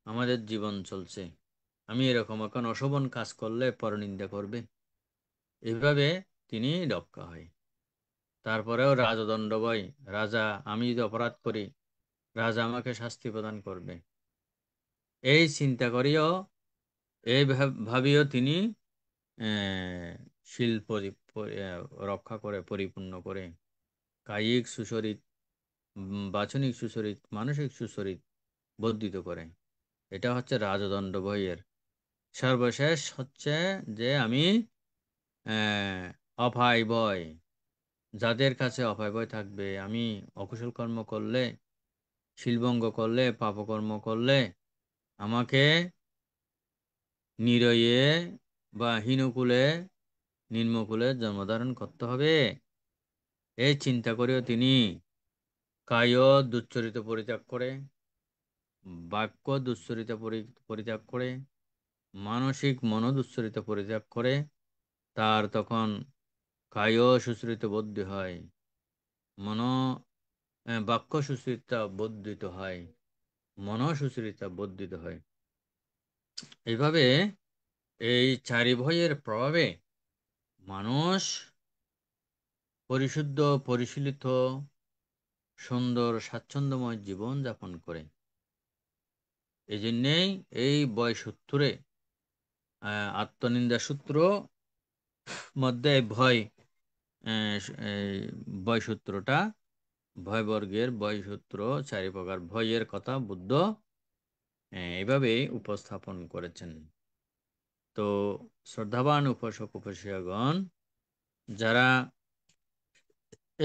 আমাদের জীবন চলছে। আমি এরকম এখন অশোভন কাজ করলে পরনিন্দা করবে, এইভাবে তিনি রক্ষা হয়। তারপরেও রাজদণ্ড ভয়, রাজা, আমি যদি অপরাধ করি রাজা আমাকে শাস্তি প্রদান করবে, এই চিন্তা করিও, এই ভাবিও তিনি শিল রক্ষা করে, পরিপূর্ণ করে, কায়িক সুচরিত, বাচনিক সুচরিত, মানসিক সুচরিত বর্ধিত করে। এটা হচ্ছে রাজদণ্ড ভয়ের। সর্বশেষ হচ্ছে যে আমি অভয় ভয়, যাদের কাছে অভয় ভয় থাকবে, আমি অকুশল কর্ম করলে, শিলভঙ্গ করলে, পাপকর্ম করলে আমাকে নিরয়ে বা হীনকুলে, নিম্নকুলে জন্মধারণ করতে হবে, এই চিন্তা করেও তিনি কায় দুশ্চরিত পরিত্যাগ করে, বাক্য দুশ্চরিত পরিত্যাগ করে, মানসিক মনোদুশ্চরিত পরিত্যাগ করে, তার তখন কায় সুচরিত বুদ্ধি হয়, মন বাক্য সুচরিতা বর্ধিত হয়, মন সুচরিতা বর্ধিত হয়। এইভাবে এই চারি ভয়ের প্রভাবে মানুষ পরিশুদ্ধ, পরিশীলিত, সুন্দর, স্বাচ্ছন্দ্যময় জীবন যাপন করে। এই জন্যেই এই ভয় সূত্রে, আত্মনিন্দা সূত্র মধ্যে ভয়, ভয় সূত্রটা, ভয়বর্গের ভয় সূত্র, চারি প্রকার ভয়ের কথা বুদ্ধ এইভাবেই উপস্থাপন করেছেন। তো শ্রদ্ধাবান উপাসক উপাসিকাগণ, যারা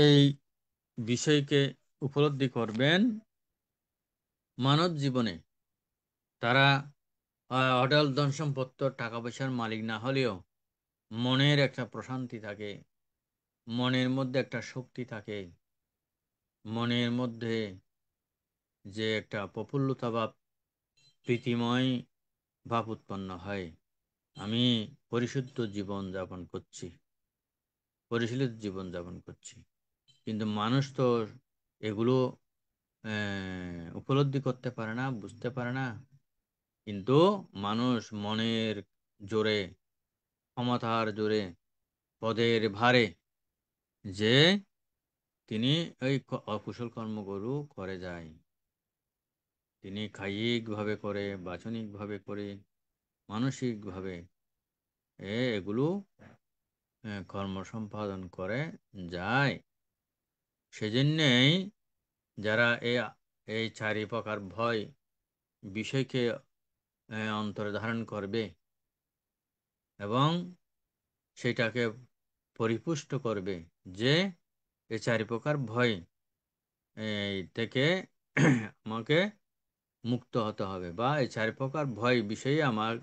এই বিষয়কে উপলব্ধি করবেন মানব জীবনে, তারা অঢেল ধন সম্পদ, টাকা পয়সার মালিক না হলেও মনের একটা প্রশান্তি থাকে, মনের মধ্যে একটা শক্তি থাকে, মনের মধ্যে যে একটা প্রফুল্লতা বা প্রীতিময় ভাব উৎপন্ন হয়, আমি পরিশুদ্ধ জীবন যাপন করছি, পরিশীলিত জীবন যাপন করছি। কিন্তু মানুষ তো এগুলো উপলব্ধি করতে পারে না, বুঝতে পারে না। কিন্তু মানুষ মনের জোরে, ক্ষমতার জোরে, পদের ভারে যে তিনি এই অকুশল কর্মগুলো করে যায়, তিনি কায়িকভাবে করে, বাচনিকভাবে করে, মানসিকভাবে এগুলো কর্ম সম্পাদন করে যায়। সেজন্যেই যারা এই চারি প্রকার ভয় বিষয়কে অন্তরে ধারণ করবে এবং সেটাকে পরিপুষ্ট করবে, যে এই চারি প্রকার ভয় থেকে আমাকে মুক্ত হতে হবে, বা এই চারি প্রকার ভয় বিষয়ে আমার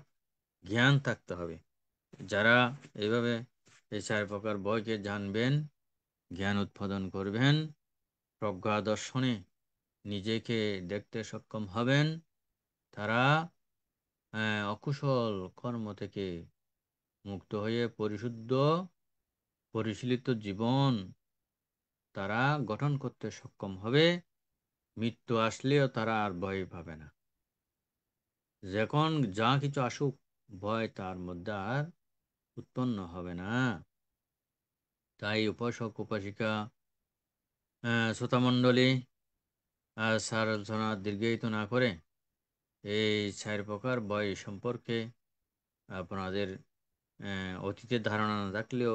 জ্ঞান থাকতে হবে। যারা এইভাবে এই চারি প্রকার ভয়কে জানবেন, জ্ঞান উৎপাদন করবেন, প্রজ্ঞা দর্শনে নিজেকে দেখতে সক্ষম হবেন, তারা অকুশল কর্ম থেকে মুক্ত হয়ে পরিশুদ্ধ পরিশীলিত জীবন তারা গঠন করতে সক্ষম হবে। মৃত্যু আসলেও তারা আর ভয় পাবে না। যখন যা কিছু আসুক, ভয় তার মধ্যে আর উৎপন্ন হবে না। তাই উপাসক উপাসিকা, শ্রোতামণ্ডলী, সার আলোচনা দীর্ঘায়িত না করে এই 4 প্রকার ভয় সম্পর্কে আপনাদের অতীতের ধারণা না থাকলেও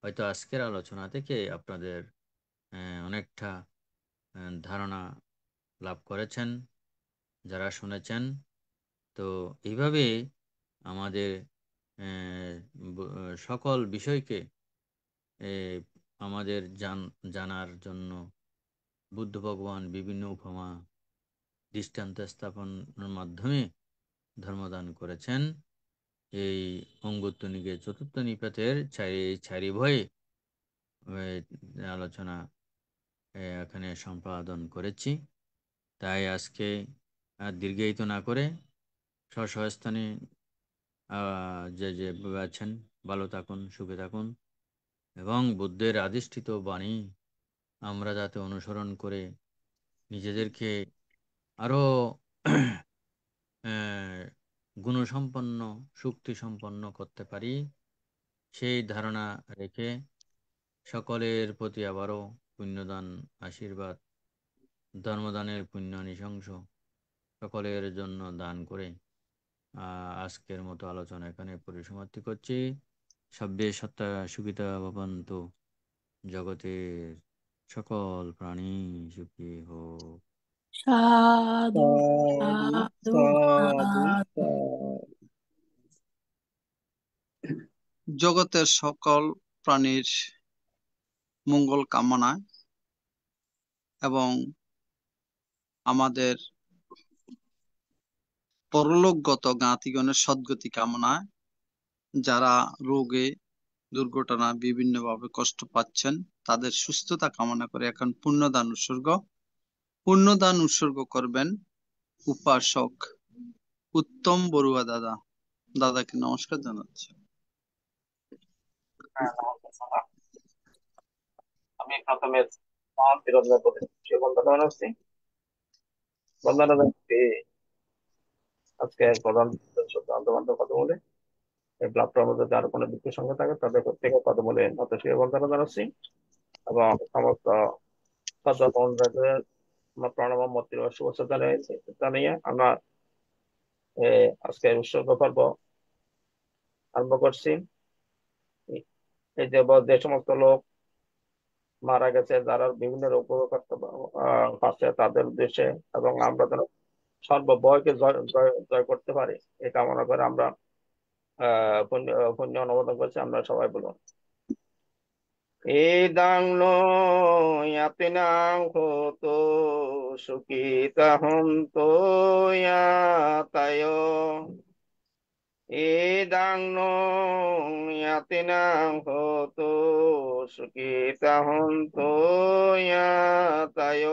হয়তো আজকের আলোচনা থেকে আপনাদের অনেকটা ধারণা লাভ করেছেন যারা শুনেছেন। তো এইভাবে আমাদের সকল বিষয়কে আমাদের জানার জন্য বুদ্ধ ভগবান বিভিন্ন উপমা দৃষ্টান্ত স্থাপনের মাধ্যমে ধর্মদান করেছেন। এই অঙ্গুত্র নিকের চতুর্থ নিপাতের চারি ভয়ে আলোচনা এখানে সম্পাদন করেছি। তাই আজকে দীর্ঘায়িত না করে স্বস্থানে যে আছেন ভালো থাকুন, সুখে থাকুন এবং বুদ্ধের আদিষ্ঠিত বাণী আমরা যাতে অনুসরণ করে নিজেদেরকে আরো গুণসম্পন্ন, শক্তি সম্পন্ন করতে পারি, সেই ধারণা রেখে সকলের প্রতি আবারও পুণ্যদান, আশীর্বাদ, ধর্মদানের পুণ্য নিশংস সকলের জন্য দান করে আজকের মতো আলোচনা এখানে পরিসমাপ্তি করছি। সব্যে সত্তা সুখিতা ভবন্তু, জগতের সকল প্রাণী সুখী হোক। সাধু সাধু সাধু সাধু সাধু। জগতের সকল প্রাণীর মঙ্গল কামনায় এবং আমাদের পরলোকগত জ্ঞাতিগণের সদ্গতি কামনায় যারা রোগে দুর্ঘটনা বিভিন্নভাবে কষ্ট পাচ্ছেন তাদের সুস্থতা কামনা করে এখন পুণ্যদান উৎসর্গ করবেন উপাসক উত্তম বড়ুয়া দাদাকে নমস্কার জানাচ্ছি। আমি প্রথমে মহান তিরঞ্জন প্রতি বন্দনা জানাচ্ছি। বন্দনা জানাচ্ছি আজকে প্রধান বান্ধব কদমূলে এই প্ল্যাটফর্মের মধ্যে যার কোনো বিত্তীয় সঙ্গে থাকে তাদের প্রত্যেকে কদমূলে নত শিরে বন্দনা জানাচ্ছি এবং সমস্ত সদস্যদের প্রণব মূর্তির শুভেচ্ছা জানিয়ে আমরা আজকে উৎসর্গ পর্ব আরম্ভ করছি। এই যে সমস্ত লোক মারা গেছে, যারা বিভিন্ন রোগ পাচ্ছে তাদের উদ্দেশ্যে এবং আমরা যেন সর্বভয়কে জয় করতে পারি এই কামনা করে আমরা পুণ্য অনুমোদন করছি। আমরা সবাই বলুন ইদাং নো ইয়াতিনাং হোতো সুখিতা হন্তো ইয়াতায় ইদাং নো ইয়াতিনাং হোতো সুখিতা হন্তো ইয়াতায়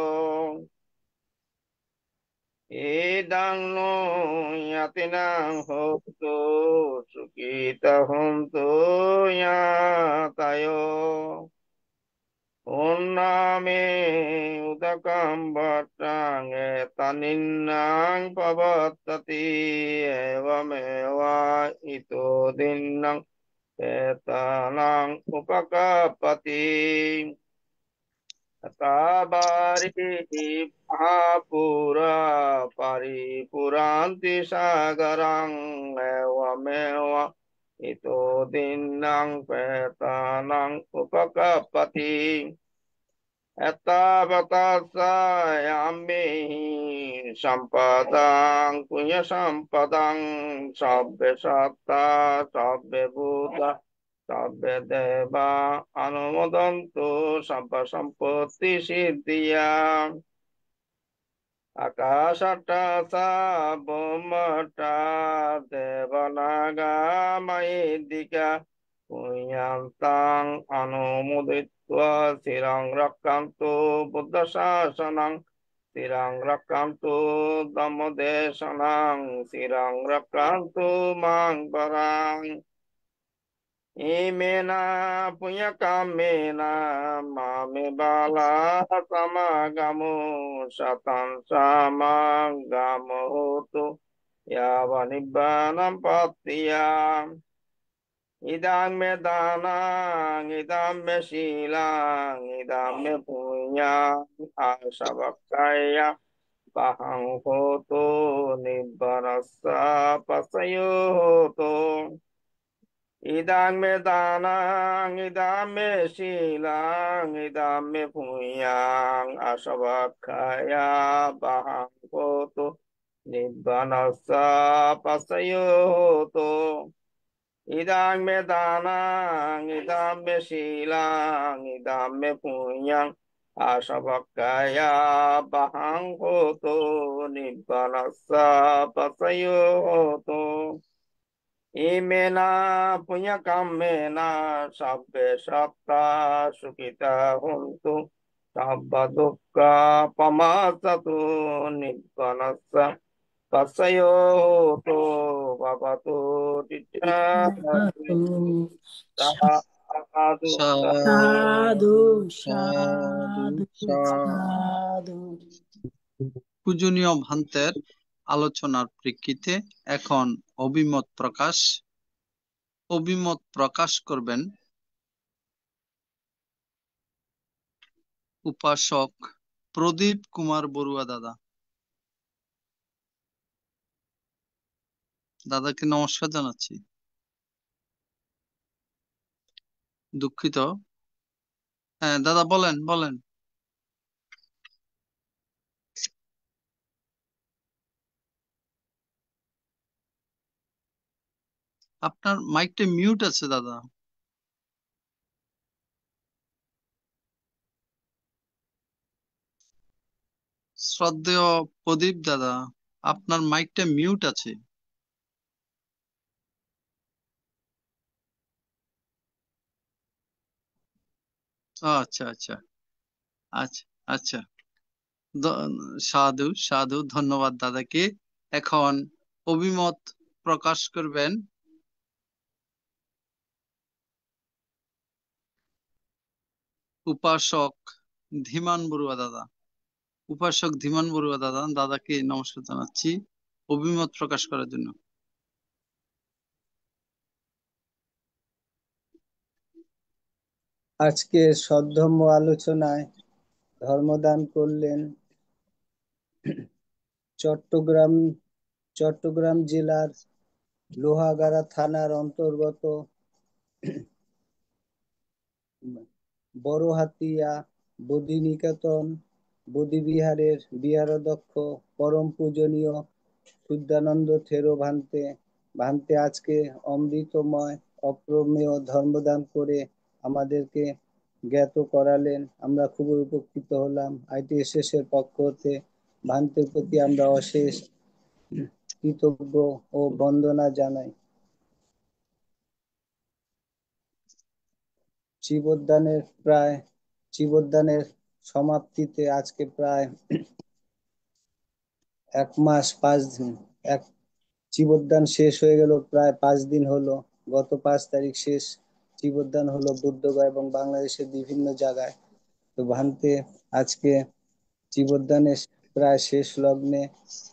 ইদাং নো ইয়াতিনাং হোতো সুখিতা হন্তো ইয়াতায় উন্নামে উদকম বট্টাং এতানিন্নাং পবত্ততি এবমেবা ইতো দিন্নাং এতানাং উপকাপতি তাবারি মহাপুরা পরিপুরান্তি সাগরং এবমেবা ইতো দিন্নাং পেতানাং উপকাপতি এতাবতাসায়ামি সম্পদাং পুণ্য সম্পদাং সব্বে সত্তা সব্বে ভূতা সব্বে দেবা অনুমোদন্তু সব্ব সম্পত্তি সিদ্ধিয়া আকাশটা সাবমটা দেবনাগা মাইদিকা পুণ্যান্তাং অনুমোদিত্বা চিরং রক্ষান্তু বুদ্ধ শাসনং চিরং রক্ষান্তু ধম্মদেশনং চিরং রক্ষান্তু মাং পরাং Imena punya kamena mame bala sama gamu satan sama gamu tu ya vanibbanam patya idang me danang idang me silang idang me punya asabakaya bahang foto nibbarasa pasayoto idang me danang idang me silang idang me punyang asabakaya bahang foto nibbarasa pasayoto idang me danang idang me silang idang me punyang asabakaya bahang foto nibbarasa pasayoto Imena punya kamena sabbe satta sukita huntu sabba dukkha pamasatu nibbanassa pasayoto babatu Satu, sadu sadu, সাধু sadu. পূজনীয় ভান্তের আলোচনার প্রেক্ষিতে এখন অভিমত প্রকাশ করবেন উপাসক প্রদীপ কুমার বড়ুয়া দাদা। দাদাকে নমস্কার জানাচ্ছি। দুঃখিত। হ্যাঁ দাদা বলেন। আপনার মাইকটা মিউট আছে দাদা। শ্রদ্ধেয় প্রদীপ দাদা, আপনার মাইকটা মিউট আছে। আচ্ছা আচ্ছা আচ্ছা আচ্ছা সাধু ধন্যবাদ দাদাকে। এখন অভিমত প্রকাশ করবেন উপাসক ধীমান বড়ুয়া দাদা। দাদাকে নমস্কার জানাচ্ছি অভিমত প্রকাশ করার জন্য। আজকে সদ্ধর্ম আলোচনায় ধর্মদান করলেন চট্টগ্রাম জেলার লোহাগাড়া থানার অন্তর্গত বড়হাতিয়া বোধিনিকেতন বোধিবিহারের বিহারাধ্যক্ষ পরম পূজনীয় শুদ্ধানন্দ থেরো ভান্তে আজকে অমৃতময় অপ্রমেয় ধর্মদান করে আমাদেরকে জ্ঞাত করালেন। আমরা খুবই উপকৃত হলাম। ITSS এর পক্ষ হতে ভান্তের প্রতি আমরা অশেষ কৃতজ্ঞ ও বন্দনা জানাই। জীবদ্দানের সমাপ্তিতে আজকে প্রায় 1 মাস 5 দিন জীবদ্দান শেষ হয়ে গেল, প্রায় 5 দিন হলো। গত 5 তারিখ শেষ জীবদ্দান হলো বুদ্ধগয়া এবং বাংলাদেশের বিভিন্ন জায়গায়। তো ভান্তে আজকে জীবদ্দানের প্রায় শেষ লগ্নে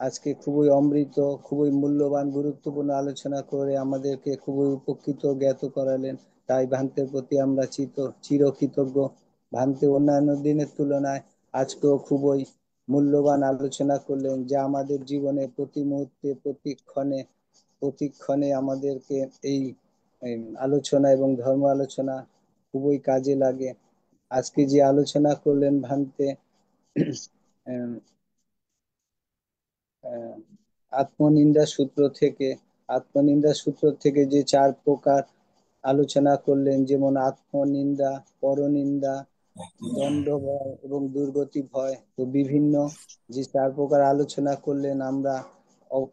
আজকে খুবই অমৃত, খুবই মূল্যবান, গুরুত্বপূর্ণ আলোচনা করে আমাদেরকে খুবই উপকৃত জ্ঞাত করালেন। তাই ভান্তের প্রতি আমরা চিরকৃতজ্ঞ। ভান্তে অন্যান্য দিনের তুলনায় আজকেও খুবই মূল্যবান আলোচনা করলেন, যা আমাদের জীবনে প্রতি মুহূর্তে প্রতিক্ষণে আমাদেরকে এই আলোচনা এবং ধর্ম আলোচনা খুবই কাজে লাগে। আজকে যে আলোচনা করলেন ভান্তে আত্মনিন্দা সূত্র থেকে যে 4 প্রকার আলোচনা করলেন, যেমন আত্মনিন্দা, পরনিন্দা, দণ্ড ভয় এবং দুর্গতি ভয়। তো বিভিন্ন যে 4 প্রকার আলোচনা করলেন আমরা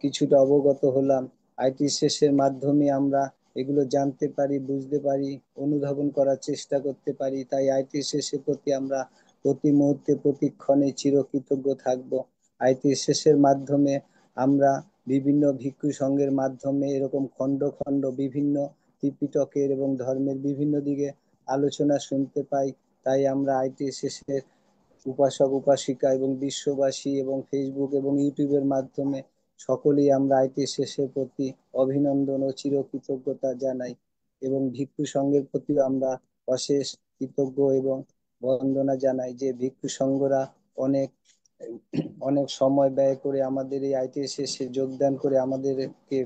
কিছুটা অবগত হলাম। ITSS এর মাধ্যমে আমরা এগুলো জানতে পারি, বুঝতে পারি, অনুধাবন করার চেষ্টা করতে পারি। তাই ITSS এর প্রতি আমরা প্রতি মুহূর্তে প্রতিক্ষণে চিরকৃতজ্ঞ থাকব। ITSS এর মাধ্যমে আমরা বিভিন্ন ভিক্ষু সংঘের মাধ্যমে এরকম খণ্ড খণ্ড বিভিন্ন ত্রিপিটকের এবং ধর্মের বিভিন্ন দিকে আলোচনা শুনতে পাই। তাই আমরা ITSS এর উপাসক উপাসিকা এবং বিশ্ববাসী এবং ফেসবুক এবং ইউটিউবের মাধ্যমে সকলেই আমরা ITSS এর প্রতি অভিনন্দন ও চিরকৃতজ্ঞতা জানাই এবং ভিক্ষু সংঘের প্রতিও আমরা অশেষ কৃতজ্ঞ এবং বন্দনা জানাই যে ভিক্ষু সংঘরা অনেক অনেক সময় ব্যয় করে আমাদের এই ITSS এ যোগদান করে আমাদেরকে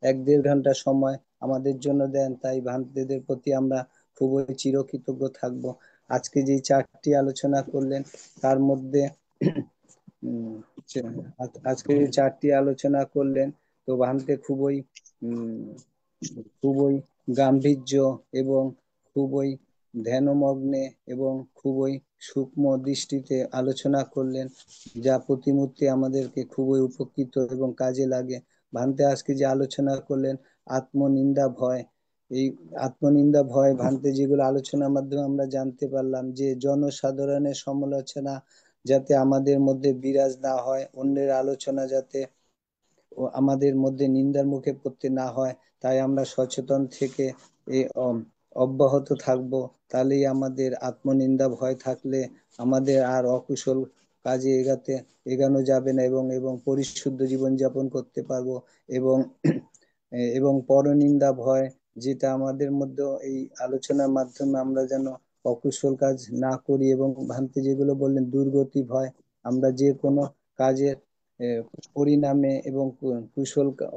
1-1.5 ঘন্টা সময় আমাদের জন্য দেন। তাই ভান্তেদের প্রতি আমরা খুবই চিরকৃতজ্ঞ থাকবো। আজকে যে 4টি আলোচনা করলেন তার মধ্যে আজকে যে 4টি আলোচনা করলেন তো ভান্তে খুবই গাম্ভীর্য এবং খুবই ধ্যানমগ্নে এবং খুবই সূক্ষ্ম দৃষ্টিতে আলোচনা করলেন, যা প্রতিমূর্তি আমাদেরকে খুবই উপকৃত এবং কাজে লাগে। ভান্তে আজকে যে আলোচনা করলেন আত্মনিন্দা ভয়, এই আত্মনিন্দা ভয় ভান্তে যেগুলো আলোচনার মাধ্যমে আমরা জানতে পারলাম যে জনসাধারণের সমালোচনা যাতে আমাদের মধ্যে বিরাজ না হয়, অন্যের আলোচনা যাতে আমাদের মধ্যে নিন্দার মুখে পড়তে না হয়, তাই আমরা সচেতন থেকে অব্যাহত থাকব। তাহলেই আমাদের আত্মনিন্দা ভয় থাকলে আমাদের আর অকুশল কাজে এগানো যাবে না এবং পরিশুদ্ধ জীবনযাপন করতে পারবো এবং পরনিন্দা ভয়, যেটা আমাদের মধ্যে এই আলোচনার মাধ্যমে আমরা যেন অকুশল কাজ না করি এবং ভান্তে যেগুলো বললেন দুর্গতি ভয়, আমরা যে কোনো কাজের পরিণামে এবং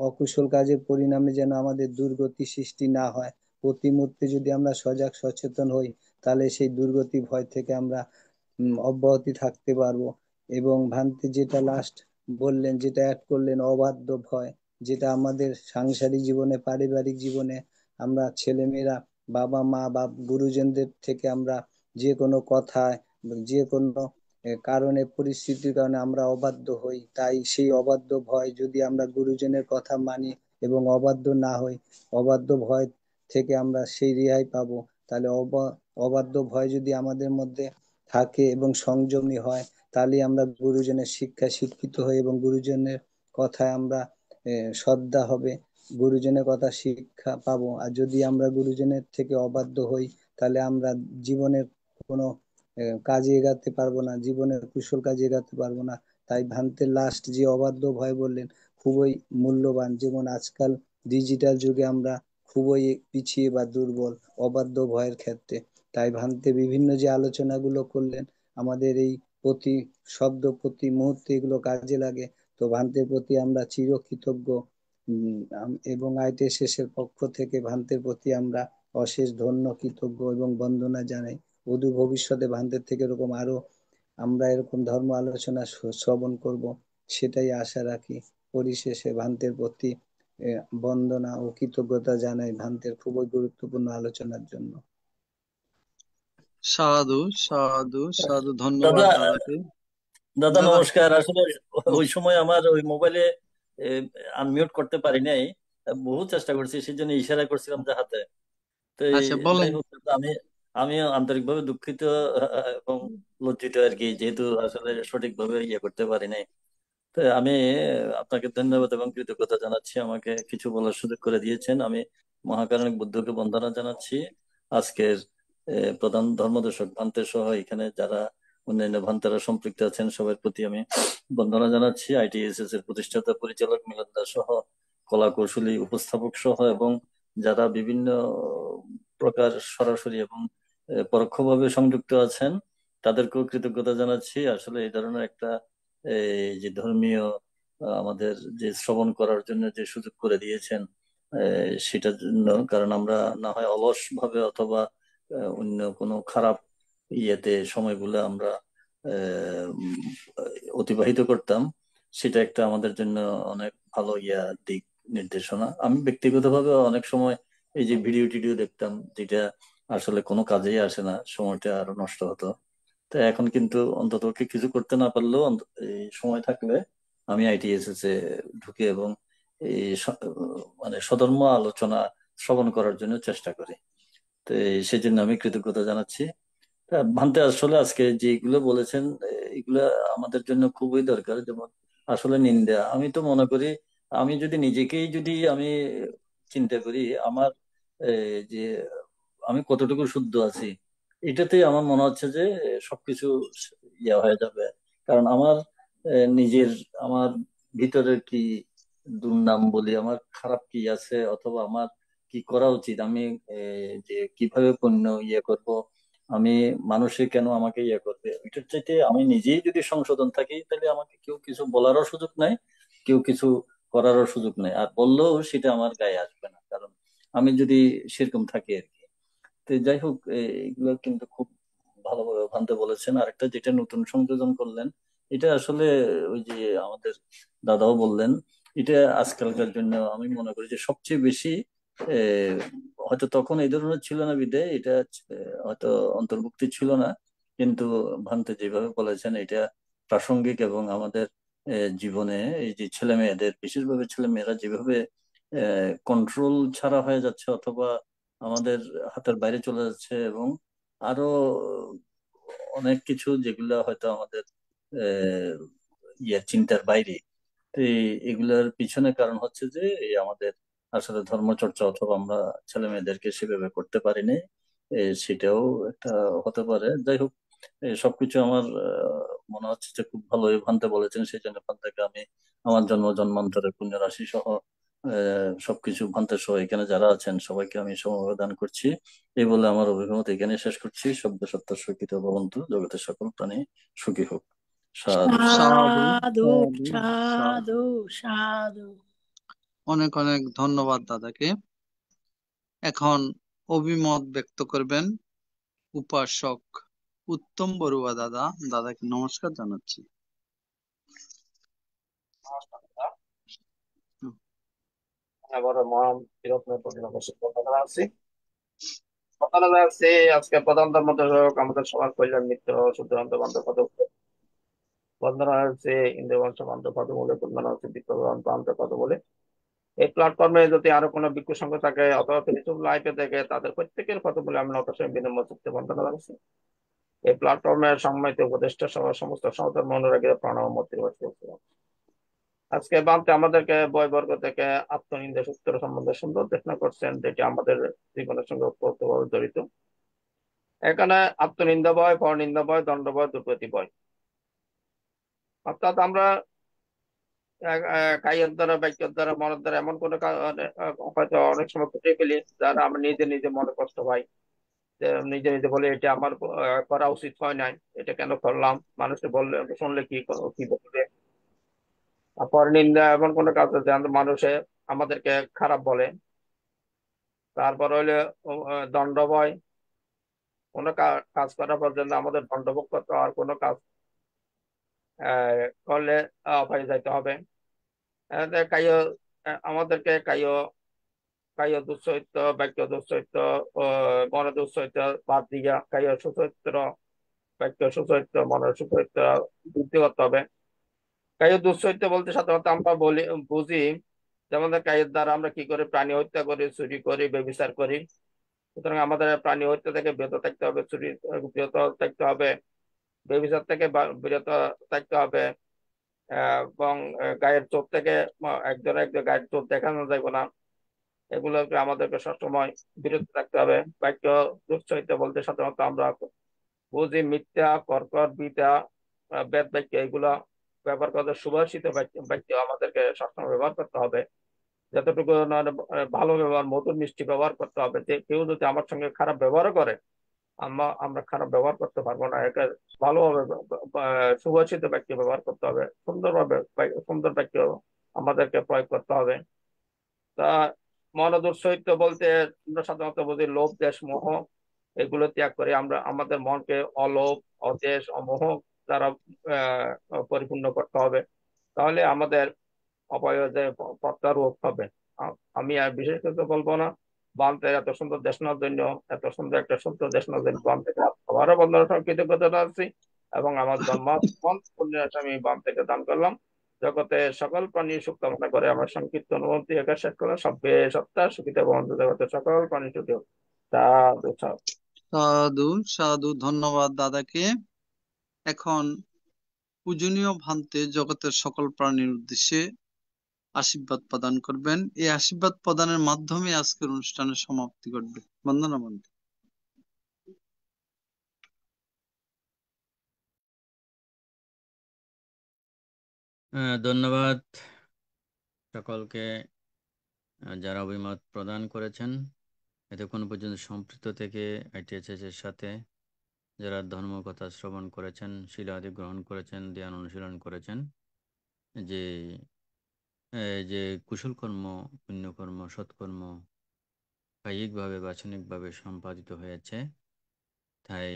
অকুশল কাজের পরিণামে যেন আমাদের দুর্গতি সৃষ্টি না হয়। প্রতি মুহূর্তে যদি আমরা সজাগ সচেতন হই তাহলে সেই দুর্গতি ভয় থেকে আমরা অব্যাহতি থাকতে পারবো। এবং ভান্তে যেটা লাস্ট বললেন, যেটা অ্যাড করলেন অবাধ্য ভয়, যেটা আমাদের সাংসারিক জীবনে পারিবারিক জীবনে আমরা ছেলেমেয়েরা বাবা মা বা গুরুজনদের থেকে আমরা যে কোনো কথায় যে কোনো কারণে পরিস্থিতির কারণে আমরা অবাধ্য হই। তাই সেই অবাধ্য ভয় যদি আমরা গুরুজনের কথা মানি এবং অবাধ্য না হই, অবাধ্য ভয় থেকে আমরা সেই রেহাই পাবো। তাহলে অবাধ্য ভয় যদি আমাদের মধ্যে থাকে এবং সংযমী হয়, তাহলে আমরা গুরুজনের শিক্ষায় শিক্ষিত হই এবং গুরুজনের কথায় আমরা শ্রদ্ধা হবে, গুরুজনের কথা শিক্ষা পাবো। আর যদি আমরা গুরুজনের থেকে অবাধ্য হই তাহলে আমরা জীবনের কোনো কাজে এগাতে পারবো না, জীবনের কুশল কাজে এগাতে পারবো না। তাই ভান্তে লাস্ট যে অবাধ্য ভয় বললেন খুবই মূল্যবান। যেমন আজকাল ডিজিটাল যুগে আমরা খুবই পিছিয়ে বা দুর্বল অবাধ্য ভয়ের ক্ষেত্রে। তাই ভান্তে বিভিন্ন যে আলোচনাগুলো করলেন আমাদের এই প্রতি শব্দ প্রতি মুহূর্তে এগুলো কাজে লাগে। তো ভান্তের প্রতি আমরা চিরকৃতজ্ঞ এবং ITSS এর পক্ষ থেকে ভান্তের প্রতি আমরা অশেষ ধন্য কৃতজ্ঞ এবং বন্দনা জানাই। অদূর ভবিষ্যতে ভান্তের থেকে এরকম আরো আমরা এরকম ধর্ম আলোচনা শ্রবণ করব, সেটাই আশা রাখি। পরিশেষে ভান্তের প্রতি বন্দনা ও কৃতজ্ঞতা জানাই ভান্তের খুবই গুরুত্বপূর্ণ আলোচনার জন্য। সাধু সাধু সাধু, ধন্যবাদ দাদা দাদাকে। দাদা দাদা নমস্কার। আসলে ওই সময় আমার ওই মোবাইলে আনমিউট করতে পারি নাই, বহু চেষ্টা করছি, সেই জন্য ইশারা করছিলাম যে হাতে। তো আচ্ছা যাই বলেন। হোক দাদা, আমি আন্তরিকভাবে দুঃখিত এবং লজ্জিত আর কি, যেহেতু আসলে সঠিকভাবে ইয়ে করতে পারি নাই। তো আমি আপনাকে ধন্যবাদ এবং কৃতজ্ঞতা জানাচ্ছি, আমাকে কিছু বলার সুযোগ করে দিয়েছেন। আমি মহাকারণিক বুদ্ধকে বন্দনা জানাচ্ছি। আজকের প্রধান ধর্মদর্শক ভান্তে সহ এখানে যারা অন্যান্য ভান্তারা সম্পৃক্ত আছেন সবার প্রতি আমি বন্দনা জানাচ্ছি। ITSS এর প্রতিষ্ঠাতা পরিচালক মিলন দাস সহ কলা কৌশলী উপস্থাপক সহ এবং যারা বিভিন্ন প্রকার সরাসরি এবং পরোক্ষভাবে সংযুক্ত আছেন তাদেরকেও কৃতজ্ঞতা জানাচ্ছি। আসলে এই ধরনের একটা এই যে ধর্মীয় আমাদের যে শ্রবণ করার জন্য যে সুযোগ করে দিয়েছেন সেটার জন্য, কারণ আমরা না হয় অলস ভাবে অথবা অন্য কোনো খারাপ ইয়েতে সময়গুলো আমরা অতিবাহিত করতাম, সেটা একটা আমাদের জন্য অনেক ভালো দিক নির্দেশনা। আমি ব্যক্তিগতভাবে অনেক সময় এই যে ভিডিও টিডিও দেখতাম যেটা আসলে কোনো কাজেই আসে না, সময়টা আরো নষ্ট হতো। তো এখন কিন্তু অন্তত কিছু করতে না পারলেও এই সময় থাকলে আমি ITSS এ ঢুকে এবং এই মানে সধর্ম আলোচনা শ্রবণ করার জন্য চেষ্টা করি। তো সেই জন্য আমি কৃতজ্ঞতা জানাচ্ছি। ভান্তে আসলে আজকে যেগুলো বলেছেন এগুলো আমাদের জন্য খুবই দরকার। যেমন আসলে নিন্দা, আমি তো মনে করি আমি যদি নিজেকেই যদি আমি চিন্তা করি, আমার যে আমি কতটুকু শুদ্ধ আছি, এটাতেই আমার মনে হচ্ছে যে সবকিছু ইয়ে হয়ে যাবে। কারণ আমার নিজের, আমার ভিতরের কি দুর্নাম বলি, আমার খারাপ কি আছে, অথবা আমার কি করা উচিত, আমি যে কিভাবে পণ্য ইয়ে করব, আমি মানুষে কেন আমাকে ইয়ে করবে, ওইটার চাইতে আমি নিজেই যদি সংশোধন থাকি, তাহলে আমাকে কেউ কিছু বলারও সুযোগ নাই, কেউ কিছু করারও সুযোগ নাই, আর বললেও সেটা আমার গায়ে আসবে না, কারণ আমি যদি সেরকম থাকি আর কি। তো যাই হোক, এগুলো কিন্তু খুব ভালোভাবে ভানতে বলেছেন। আরেকটা যেটা নতুন সংযোজন করলেন, এটা আসলে ওই যে আমাদের দাদাও বললেন, এটা আজকালকার জন্য আমি মনে করি যে সবচেয়ে বেশি আহ, হয়তো তখন এই ধরনের ছিল না বিধায় এটা হয়তো অন্তর্ভুক্তি ছিল না, কিন্তু ভান্তে যেভাবে বলেছেন এটা প্রাসঙ্গিক, এবং আমাদের জীবনে এই যে ছেলে মেয়েদের, বিশেষভাবে ছেলে মেয়েরা যেভাবে কন্ট্রোল ছাড়া হয়ে যাচ্ছে, অথবা আমাদের হাতের বাইরে চলে যাচ্ছে, এবং আরো অনেক কিছু যেগুলো হয়তো আমাদের আহ, চিন্তার বাইরে। তো এগুলোর পিছনে কারণ হচ্ছে যে এই আমাদের আসলে ধর্মচর্চা, অথবা আমরা ছেলে মেয়েদেরকে সেভাবে করতে পারিনি, সেটাও একটা হতে পারে। যাই হোক, সবকিছু আমার মনে হচ্ছে যে খুব ভালোই ভানতে বলেছেন, সেই জন্য ভান্তাকে আমি আমার জন্ম জন্মান্তরের পুণ্য রাশি সহ সবকিছু ভান্তে সহ এখানে যারা আছেন সবাইকে আমি সমবেদন করছি। এই বলে আমার অভিমত এখানে শেষ করছি। শব্দ সত্য সুখিত ভবন্তু, জগতের সকল প্রাণী সুখী হোক। সাধু সাধু। সাধু সাধু সাধু সাধু সাধু। অনেক অনেক ধন্যবাদ দাদাকে। এখন অভিমত ব্যক্ত করবেন উপাসক উত্তম বড়ুয়া দাদা। দাদাকে নমস্কার জানাচ্ছি। আবার মহান চিরত্নের প্রতি নমস্কার কথা জানাচ্ছি। কথা জানাচ্ছি আজকে প্রধান ধর্মদেশক আমাদের সমাজ কল্যাণ মিত্র শুদ্ধান্ত বান্ধব পদ বন্দনা হচ্ছে ইন্দ্রবংশ বান্ধব পদ বলে, বন্দনা হচ্ছে বিপ্লবান্ত বান্ধব পদ বলে। এই প্ল্যাটফর্মে যদি আরো কোনো ভিক্ষু সংঘ থাকে অথবা ফেসবুক লাইভে দেখে, তাদের প্রত্যেকের কথা বলে আমি অবশ্যই বিনম্র চিত্তে বন্দনা জানাচ্ছি। এই প্ল্যাটফর্মের সম্মানিত উপদেষ্টা সহ সমস্ত সহধর্ম অনুরাগীরা প্রণাম মূর্তি করছি। আজকে বামতে আমাদেরকে বয়বর্গ থেকে আত্মনিন্দা সূত্র সম্বন্ধে সুন্দর দেশনা করছেন, যেটি আমাদের জীবনের সঙ্গে ওতপ্রোতভাবে জড়িত। এখানে আত্মনিন্দা ভয়, পরনিন্দা ভয়, দণ্ড ভয়, দুর্গতি ভয়। অর্থাৎ আমরা কায়ের দ্বারা, বাক্যের দ্বারা, মনের দ্বারা এমন কোনো হয়তো অনেক সময় ফুটে ফেলি যারা আমরা নিজে নিজে মনে কষ্ট পাই, যে নিজে নিজে বলে এটা আমার করা উচিত হয় নাই, এটা কেন করলাম, মানুষকে বললে শুনলে কি বলবে। পরনিন্দা এমন কোনো কাজ আছে মানুষে আমাদেরকে খারাপ বলে। তারপর হইলে দণ্ড ভয়, কোনো কাজ করার পর যেন আমাদের দণ্ডভোগ করতে হওয়ার কোনো কাজ করলে অপায় যাইতে হবে। কাইয় আমাদেরকে কাইয় কাইয় দুশ্চরিত্র, বাক্য দুশ্চরিত্র, মনের দুশ্চরিত্র বাদ দিয়া কাইয় সুচরিত্র, বাক্য সুচরিত্র, মনের সুচরিত্র বৃদ্ধি করতে হবে। কাইয় দুশ্চরিত্র বলতে সাধারণত আমরা বুঝি যে আমাদের কাইয়ের দ্বারা আমরা কি করি, প্রাণী হত্যা করি, চুরি করি, ব্যভিচার করি। সুতরাং আমাদের প্রাণী হত্যা থেকে বিরত থাকতে হবে, চুরি বিরত থাকতে হবে, ব্যভিচার থেকে বিরত থাকতে হবে, এবং গায়ের চোখ থেকে একজনের গায়ের চোখ দেখানো যাবে না, এগুলোকে আমাদেরকে সবসময় বিরত থাকতে হবে। বাক্য দুশ্চরিত্র বলতে সাধারণত আমরা বুঝি মিথ্যা, কর্কট, বিদ্যা, বেদ বাক্য, এগুলা ব্যবহার করতে, সুভাষিত বাক্য আমাদেরকে সবসময় ব্যবহার করতে হবে। যতটুকু ভালো ব্যবহার, মধুর মিষ্টি ব্যবহার করতে হবে। যে কেউ যদি আমার সঙ্গে খারাপ ব্যবহার করে, আমরা খারাপ ব্যবহার করতে পারবো না। এটা ভালোভাবে সুভাষিত বাক্য ব্যবহার করতে হবে, সুন্দরভাবে সুন্দর বাক্য আমাদেরকে প্রয়োগ করতে হবে। তা মনোদুঃসহিত বলতে আমরা সাধারণত বুঝি লোভ, দেশ, মোহ, এগুলো ত্যাগ করে আমরা আমাদের মনকে অলোভ, অদেশ, অমোহ দ্বারা পরিপূর্ণ করতে হবে। তাহলে আমাদের অপরাজে প্রত্যারোপ হবে। আমি আর বিশেষ কিছু বলবো না। বামদের এত সুন্দর দেশনার জন্য, এত সুন্দর একটা সুন্দর দেশনার জন্য বাম থেকে আবারও বন্ধন কৃতজ্ঞতা জানাচ্ছি, এবং আমার আমি বাম থেকে দান করলাম। জগতে সকল প্রাণী সুখ কামনা করে আমার সংক্ষিপ্ত অনুমতি একা শেষ করে সব্যে সত্তা সুখিত বন্ধু জগতে সকল প্রাণী সুখী হোক। সাধু সাধু। সাধু সাধু। ধন্যবাদ দাদাকে। এখন পূজনীয় ভান্তে জগতের সকল প্রাণীর উদ্দেশ্যে আশীর্বাদ প্রদান করবেন। এই আশীর্বাদ প্রদানের মাধ্যমে আজকের অনুষ্ঠানের সমাপ্তি ঘটবে। বন্দনা বন্দে। ধন্যবাদ সকলকে যারা অভিমত প্রদান করেছেন। এতক্ষণ পর্যন্ত সম্পৃক্ত থেকে ITHS এর সাথে যারা ধর্ম কথা শ্রবণ করেছেন, শিলাদি গ্রহণ করেছেন, ধ্যান অনুশীলন করেছেন, যে যে কুশল কর্ম, পুণ্যকর্ম, সৎকর্ম কায়িকভাবে বাচনিকভাবে সম্পাদিত হয়েছে, তাই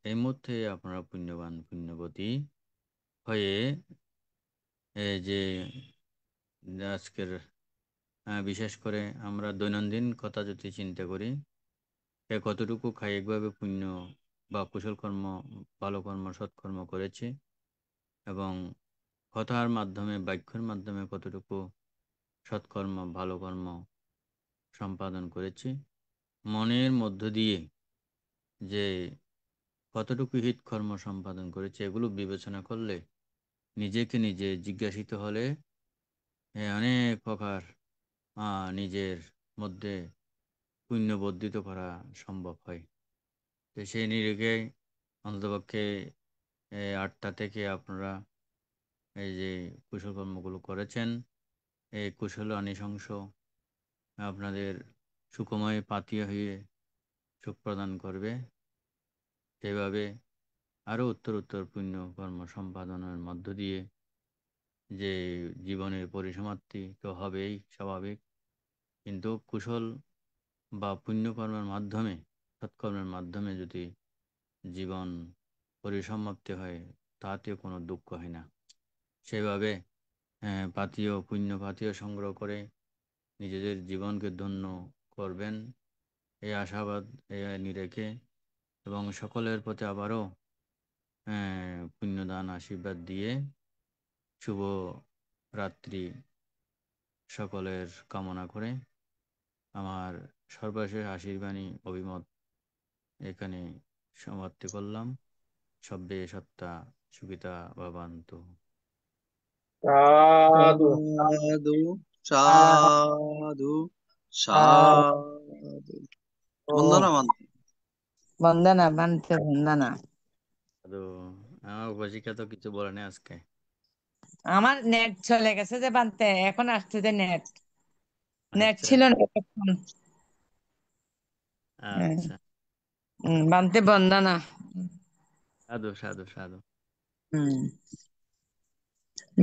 এই মুহূর্তে আপনারা পুণ্যবান পুণ্যবতী হয়ে যে আজকের বিশেষ করে আমরা দৈনন্দিন কথা যদি চিন্তা করি, কতটুকু কায়িকভাবে পুণ্য বা কুশল কর্ম, ভালো কর্ম, সৎকর্ম করেছি, এবং কথার মাধ্যমে, বাক্যের মাধ্যমে কতটুকু সৎকর্ম, ভালো কর্ম সম্পাদন করেছি, মনের মধ্য দিয়ে যে কতটুকু হিত কর্ম সম্পাদন করেছে, এগুলো বিবেচনা করলে নিজেকে নিজে জিজ্ঞাসিত হলে অনেক প্রকার নিজের মধ্যে পুণ্য বর্ধিত করা সম্ভব হয়। তো সেই নিরিখে অন্ততপক্ষে 8টা থেকে আপনারা এই যে কুশল কর্মগুলো করেছেন, এই কুশল আনিশংস আপনাদের সুখময় পাতিয়া হয়ে সুখ প্রদান করবে। সেভাবে আরও উত্তর পুণ্য কর্ম সম্পাদনের মধ্য দিয়ে যে জীবনের পরিসমাপ্তি তো হবেই স্বাভাবিক, কিন্তু কুশল বা পুণ্যকর্মের মাধ্যমে, সৎকর্মের মাধ্যমে যদি জীবন পরিসমাপ্তি হয়, তাতেও কোনো দুঃখ হয় না। সেভাবে পুণ্য পাতীয় সংগ্রহ করে নিজেদের জীবনকে ধন্য করবেন, এই আশাবাদ নিরেখে, এবং সকলের প্রতি আবারও পুণ্যদান আশীর্বাদ দিয়ে শুভ রাত্রি সকলের কামনা করে আমার সর্বশেষ আশীর্বাণী অভিমত এখানে সমাপ্তি করলাম। সব্বে সত্তা সুখিতা ভবন্তু। সাধু সাধু সাধু সাধু। বন্দনা বন্দে। বন্দনা বানতে বন্দনা। আমার উপশিক্ষা তো কিছু বলে না আজকে। আমার নেট চলে গেছে যে বানতে, এখন আসছে যে নেট আচ্ছা ছিল না এখন। আচ্ছা, বানতে বন্দনা। সাধু সাধু সাধু।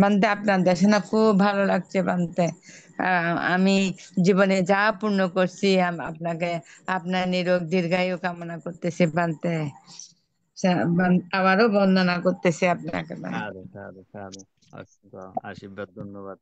বানতে আপনার দেশে না খুব ভালো লাগছে বানতে। আমি জীবনে যা পূর্ণ করছি আপনাকে, আপনার নিরোগ দীর্ঘায়ু কামনা করতেছি বানতে। আবারও বন্দনা করতেছি আপনাকে। সাধু সাধু সাধু। আশীর্বাদ, ধন্যবাদ।